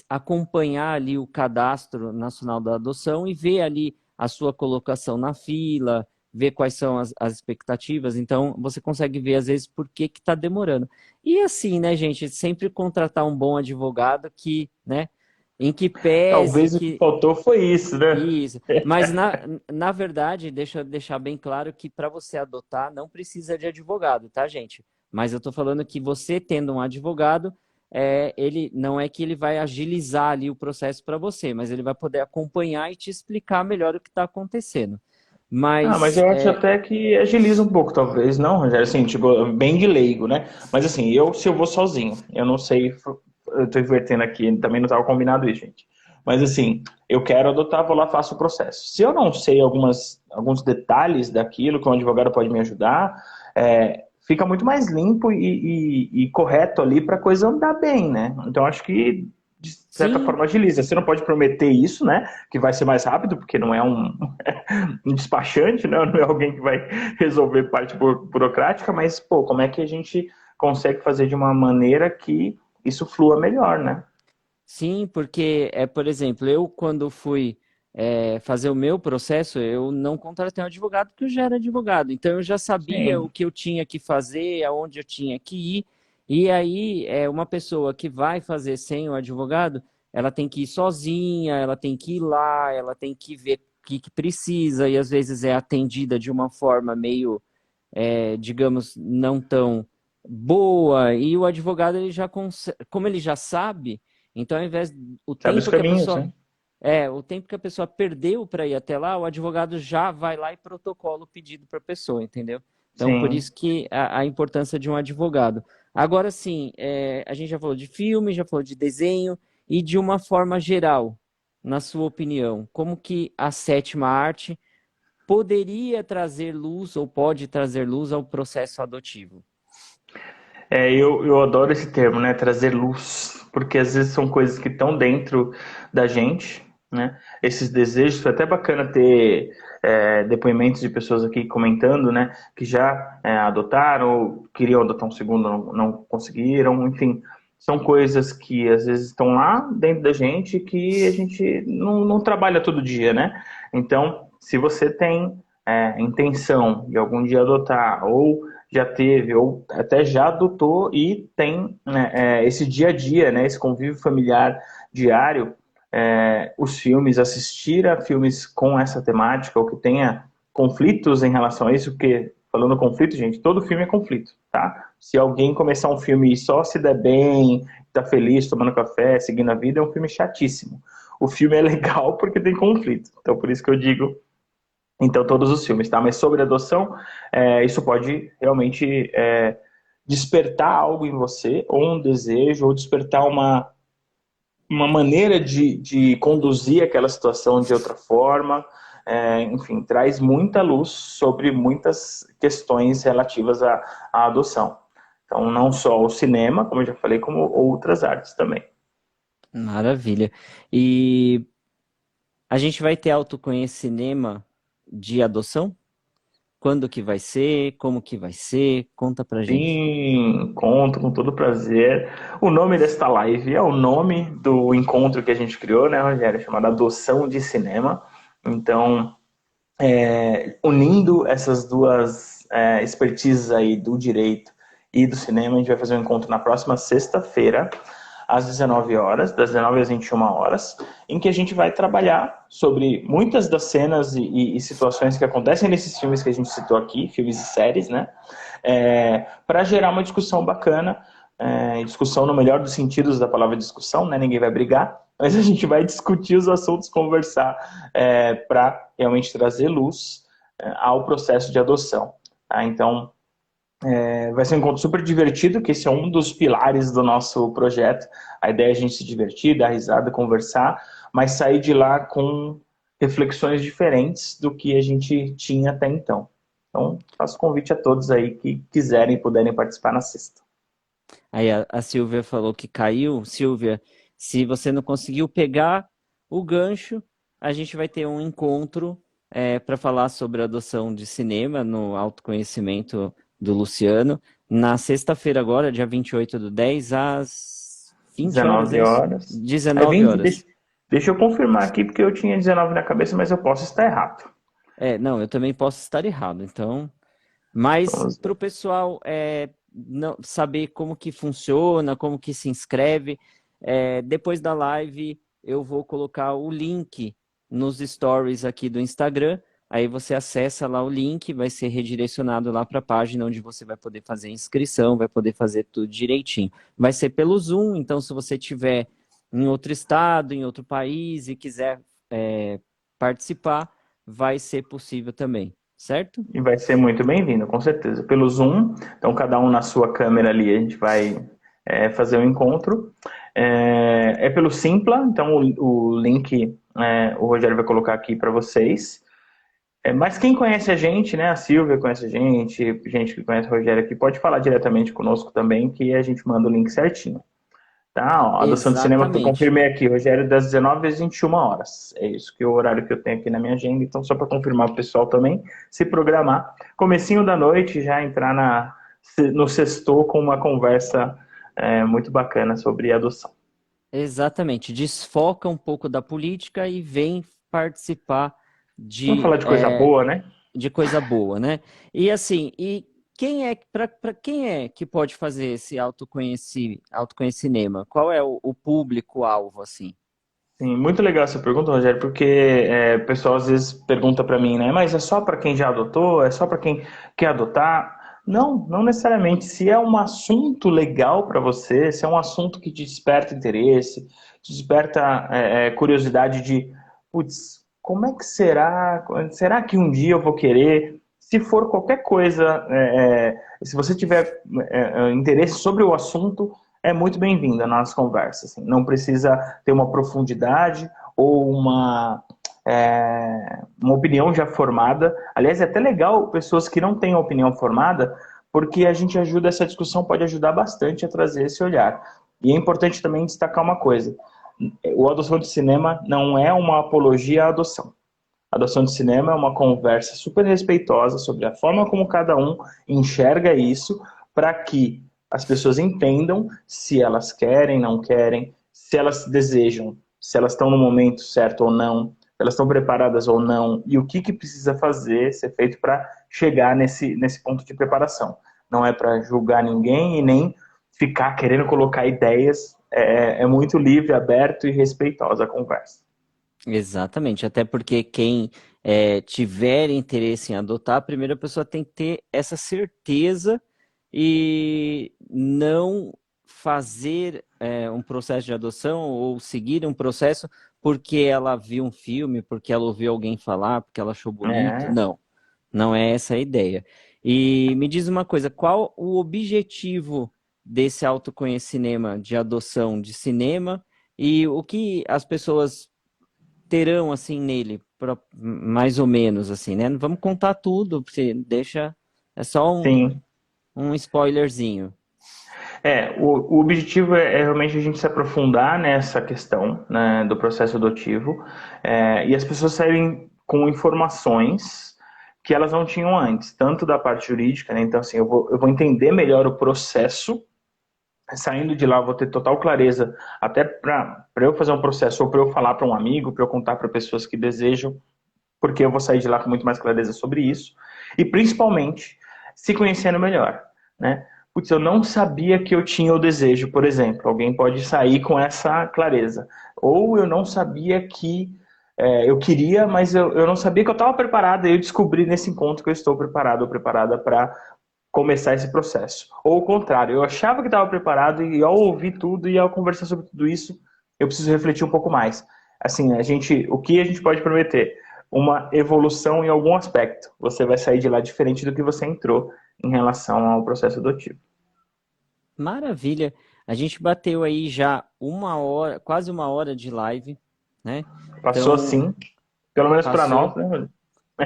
acompanhar ali o cadastro nacional da adoção e ver ali a sua colocação na fila, ver quais são as expectativas, então você consegue ver às vezes por que que está demorando. E assim, né, gente, sempre contratar um bom advogado que, né, em que pese Talvez o que que faltou foi isso, né? isso, mas na verdade, deixa eu deixar bem claro que para você adotar não precisa de advogado, tá, gente? Mas eu tô falando que você tendo um advogado, ele não é que ele vai agilizar ali o processo para você, mas ele vai poder acompanhar e te explicar melhor o que está acontecendo. Ah, mas Mas eu acho até que agiliza um pouco, talvez, não, Rogério? Assim, tipo, bem de leigo, né? Mas assim, se eu vou sozinho, eu não sei, eu tô invertendo aqui, também não estava combinado isso, gente. Mas assim, eu quero adotar, vou lá, faço o processo. Se eu não sei alguns detalhes daquilo que um advogado pode me ajudar, fica muito mais limpo e correto ali para a coisa andar bem, né? Então acho que de certa sim, forma agiliza. Você não pode prometer isso, né? Que vai ser mais rápido, porque não é um despachante, né? Não é alguém que vai resolver parte burocrática, mas, pô, como é que a gente consegue fazer de uma maneira que isso flua melhor, né? sim, porque por exemplo, eu quando fui fazer o meu processo, eu não contratei um advogado porque eu já era advogado, então eu já sabia o Sim, que eu tinha que fazer, aonde eu tinha que ir, e aí uma pessoa que vai fazer sem o advogado, ela tem que ir sozinha, ela tem que ir lá, ela tem que ver o que que precisa, e às vezes é atendida de uma forma meio, digamos, não tão boa, e o advogado ele já como ele já sabe, então ao invés o sabe os tempo que a caminhos, pessoa né? o tempo que a pessoa perdeu para ir até lá, o advogado já vai lá e protocola o pedido para a pessoa, entendeu? Então por Sim. isso que a importância de um advogado. Agora sim, a gente já falou de filme, já falou de desenho e de uma forma geral, na sua opinião, como que a sétima arte poderia trazer luz ou pode trazer luz ao processo adotivo? Eu adoro esse termo, né? Trazer luz, porque às vezes são coisas que estão dentro da gente, né? Esses desejos, foi até bacana ter depoimentos de pessoas aqui comentando, né? Que já adotaram, ou queriam adotar um segundo, não conseguiram, enfim. São coisas que às vezes estão lá dentro da gente que a gente não trabalha todo dia, né? Então, se você tem intenção de algum dia adotar, ou já teve ou até já adotou e tem, né, esse dia a dia, né, esse convívio familiar diário, os filmes, assistir a filmes com essa temática ou que tenha conflitos em relação a isso, porque falando conflito, gente, todo filme é conflito, tá? Se alguém começar um filme e só se der bem, tá feliz, tomando café, seguindo a vida, é um filme chatíssimo. O filme é legal porque tem conflito. Então, por isso que eu digo então, todos os filmes, tá? Mas sobre adoção, isso pode realmente despertar algo em você, ou um desejo, ou despertar uma maneira de conduzir aquela situação de outra forma. Enfim, traz muita luz sobre muitas questões relativas à adoção. Então, não só o cinema, como eu já falei, como outras artes também. Maravilha. E a gente vai ter autoconhecimento de adoção? Quando que vai ser? Como que vai ser? Conta pra gente. Sim, conto com todo prazer. O nome desta live é o nome do encontro que a gente criou, né, Rogério? Chamado Adoção de Cinema. Então, unindo essas duas expertises aí do direito e do cinema, a gente vai fazer um encontro na próxima sexta-feira, às 19 horas, das 19 às 21 horas, em que a gente vai trabalhar sobre muitas das cenas e situações que acontecem nesses filmes que a gente citou aqui, filmes e séries, né? Para gerar uma discussão bacana, discussão no melhor dos sentidos da palavra discussão, né? Ninguém vai brigar, mas a gente vai discutir os assuntos, conversar para realmente trazer luz ao processo de adoção. Tá? Então, vai ser um encontro super divertido, que esse é um dos pilares do nosso projeto. A ideia é a gente se divertir, dar risada, conversar, mas sair de lá com reflexões diferentes do que a gente tinha até então. Então, faço convite a todos aí que quiserem e puderem participar na sexta. Aí a Silvia falou que caiu. Silvia, se você não conseguiu pegar o gancho, a gente vai ter um encontro para falar sobre adoção de cinema no autoconhecimento do Luciano, na sexta-feira agora, dia 28/10, às 20 horas, é 19 isso? horas. É 19 20, horas. deixa eu confirmar aqui, porque eu tinha 19 na cabeça, mas eu posso estar errado. Não, eu também posso estar errado, então. Mas Vamos para ver. o pessoal não, saber como que funciona, como que se inscreve, depois da live eu vou colocar o link nos stories aqui do Instagram. Aí você acessa lá o link, vai ser redirecionado lá para a página onde você vai poder fazer a inscrição, vai poder fazer tudo direitinho. Vai ser pelo Zoom, então se você tiver em outro estado, em outro país e quiser participar, vai ser possível também, certo? E vai ser muito bem-vindo, com certeza. Pelo Zoom, então cada um na sua câmera ali, a gente vai fazer o encontro. É pelo Simpla, então o link o Rogério vai colocar aqui para vocês. Mas quem conhece a gente, né? A Silvia conhece a gente que conhece o Rogério aqui, pode falar diretamente conosco também, que a gente manda o link certinho. Tá, ó, adoção de cinema que eu Exatamente. confirmei aqui, Rogério, das 19 às 21 horas. É isso que é o horário que eu tenho aqui na minha agenda. Então, só para confirmar o pessoal também, se programar. Comecinho da noite, já entrar no sextou com uma conversa muito bacana sobre adoção. Exatamente. Desfoca um pouco da política e vem participar Vamos de, falar de coisa é, boa, né? de coisa boa, né? E assim, para quem é que pode fazer esse autoconhecimento? Qual é o público-alvo, assim? Sim, muito legal essa pergunta, Rogério, porque o pessoal às vezes pergunta para mim, né? Mas é só para quem já adotou? É só para quem quer adotar? Não, não necessariamente. Se é um assunto legal para você, se é um assunto que te desperta interesse, te desperta curiosidade de, putz, como é que será? Será que um dia eu vou querer? Se for qualquer coisa, se você tiver interesse sobre o assunto, é muito bem-vinda nas conversas. Assim. Não precisa ter uma profundidade ou uma opinião já formada. Aliás, é até legal pessoas que não têm opinião formada, porque a gente ajuda, essa discussão pode ajudar bastante a trazer esse olhar. E é importante também destacar uma coisa: o Adoção de Cinema não é uma apologia à adoção. A adoção de cinema é uma conversa super respeitosa sobre a forma como cada um enxerga isso, para que as pessoas entendam se elas querem, não querem, se elas desejam, se elas estão no momento certo ou não, se elas estão preparadas ou não, e o que precisa fazer, ser feito para chegar nesse ponto de preparação. Não é para julgar ninguém e nem ficar querendo colocar ideias. É muito livre, aberto e respeitosa a conversa. Exatamente, até porque quem tiver interesse em adotar, a primeira pessoa tem que ter essa certeza e não fazer um processo de adoção ou seguir um processo porque ela viu um filme, porque ela ouviu alguém falar, porque ela achou bonito. É, Não, não é essa a ideia. E me diz uma coisa, qual o objetivo desse autoconhecimento de adoção de cinema e o que as pessoas terão assim nele, mais ou menos assim, né? Não vamos contar tudo, você deixa, é só sim. um spoilerzinho. O objetivo é realmente a gente se aprofundar nessa questão, né, do processo adotivo, e as pessoas saírem com informações que elas não tinham antes, tanto da parte jurídica, né, então assim, eu vou entender melhor o processo, saindo de lá eu vou ter total clareza, até para eu fazer um processo, ou para eu falar para um amigo, para eu contar para pessoas que desejam, porque eu vou sair de lá com muito mais clareza sobre isso, e principalmente se conhecendo melhor, né? Putz, eu não sabia que eu tinha o desejo, por exemplo. Alguém pode sair com essa clareza. Ou eu não sabia que eu queria, mas eu não sabia que eu estava preparada, e eu descobri nesse encontro que eu estou preparado ou preparada para começar esse processo. Ou o contrário, eu achava que estava preparado e ao ouvir tudo e ao conversar sobre tudo isso, eu preciso refletir um pouco mais. Assim, o que a gente pode prometer? Uma evolução em algum aspecto. Você vai sair de lá diferente do que você entrou em relação ao processo adotivo. Maravilha. A gente bateu aí já uma hora, quase uma hora de live, né? Passou Então, assim, pelo menos para nós, passou, né?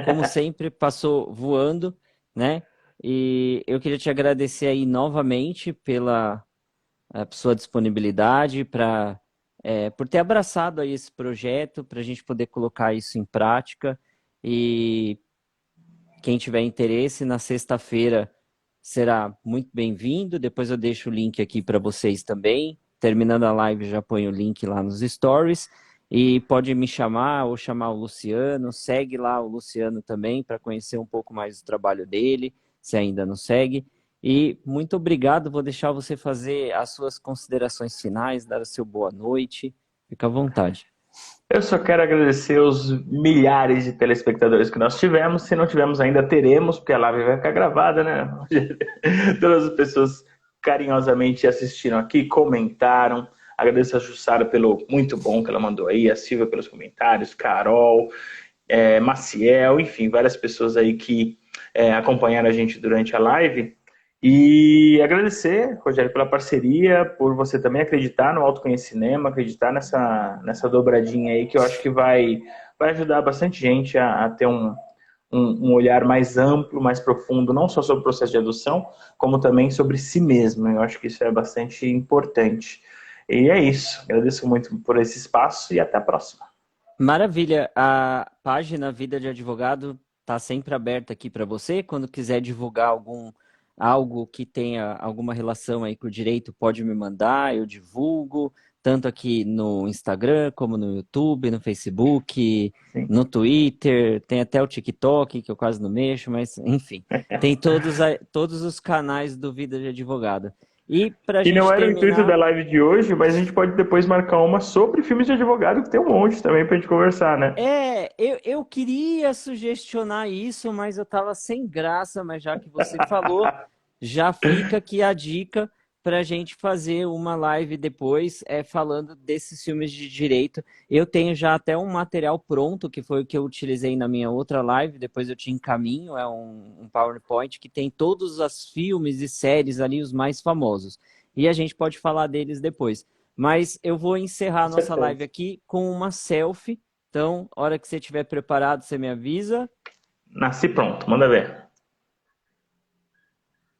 como sempre, passou voando, né? E eu queria te agradecer aí novamente pela sua disponibilidade, por ter abraçado aí esse projeto, para a gente poder colocar isso em prática. E quem tiver interesse, na sexta-feira será muito bem-vindo. Depois eu deixo o link aqui para vocês também. Terminando a live, já ponho o link lá nos stories. E pode me chamar ou chamar o Luciano. Segue lá o Luciano também para conhecer um pouco mais do trabalho dele, se ainda não segue. E muito obrigado. Vou deixar você fazer as suas considerações finais, dar o seu boa noite. Fica à vontade. Eu só quero agradecer os milhares de telespectadores que nós tivemos. Se não tivemos ainda, teremos, porque a live vai ficar gravada, né? Todas as pessoas carinhosamente assistiram aqui, comentaram. Agradeço a Jussara pelo muito bom que ela mandou aí, a Silvia pelos comentários, Carol, Maciel, enfim, várias pessoas aí que acompanharam a gente durante a live. E agradecer, Rogério, pela parceria, por você também acreditar no Autoconhecinema, acreditar nessa dobradinha aí, que eu acho que vai ajudar bastante gente a ter um olhar mais amplo, mais profundo, não só sobre o processo de adoção, como também sobre si mesmo. Eu acho que isso é bastante importante. E é isso. Agradeço muito por esse espaço e até a próxima. Maravilha. A página Vida de Advogado está sempre aberta aqui para você. Quando quiser divulgar algo que tenha alguma relação aí com o direito, pode me mandar, eu divulgo, tanto aqui no Instagram, como no YouTube, no Facebook, Sim. no Twitter, tem até o TikTok, que eu quase não mexo, mas enfim, tem todos os canais do Vida de Advogado. E para a E não gente era o intuito da terminar. live de hoje, mas a gente pode depois marcar uma sobre filmes de advogado, que tem um monte também pra gente conversar, né? Eu queria sugestionar isso, mas eu tava sem graça, mas já que você falou, já fica aqui a dica para a gente fazer uma live depois, falando desses filmes de direito. Eu tenho já até um material pronto, que foi o que eu utilizei na minha outra live, depois eu te encaminho, é um PowerPoint que tem todos os filmes e séries ali, os mais famosos. E a gente pode falar deles depois. Mas eu vou encerrar a Com nossa certeza. live aqui com uma selfie. Então, hora que você estiver preparado, você me avisa. Nasci pronto, manda ver.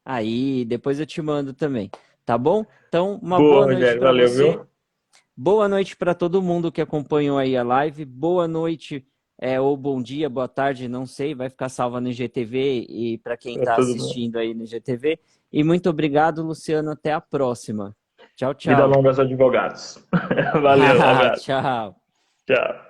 Aí, depois eu te mando também. Tá bom? Então, uma Boa, boa noite Rogério, para valeu, você. viu? Boa noite para todo mundo que acompanhou aí a live. Boa noite, ou bom dia, boa tarde, não sei. Vai ficar salva no IGTV e para quem Pra está todo mundo. assistindo aí no IGTV. E muito obrigado, Luciano. Até a próxima. Tchau, Vida tchau. longa aos advogados. Valeu, abraço. Tchau. Tchau.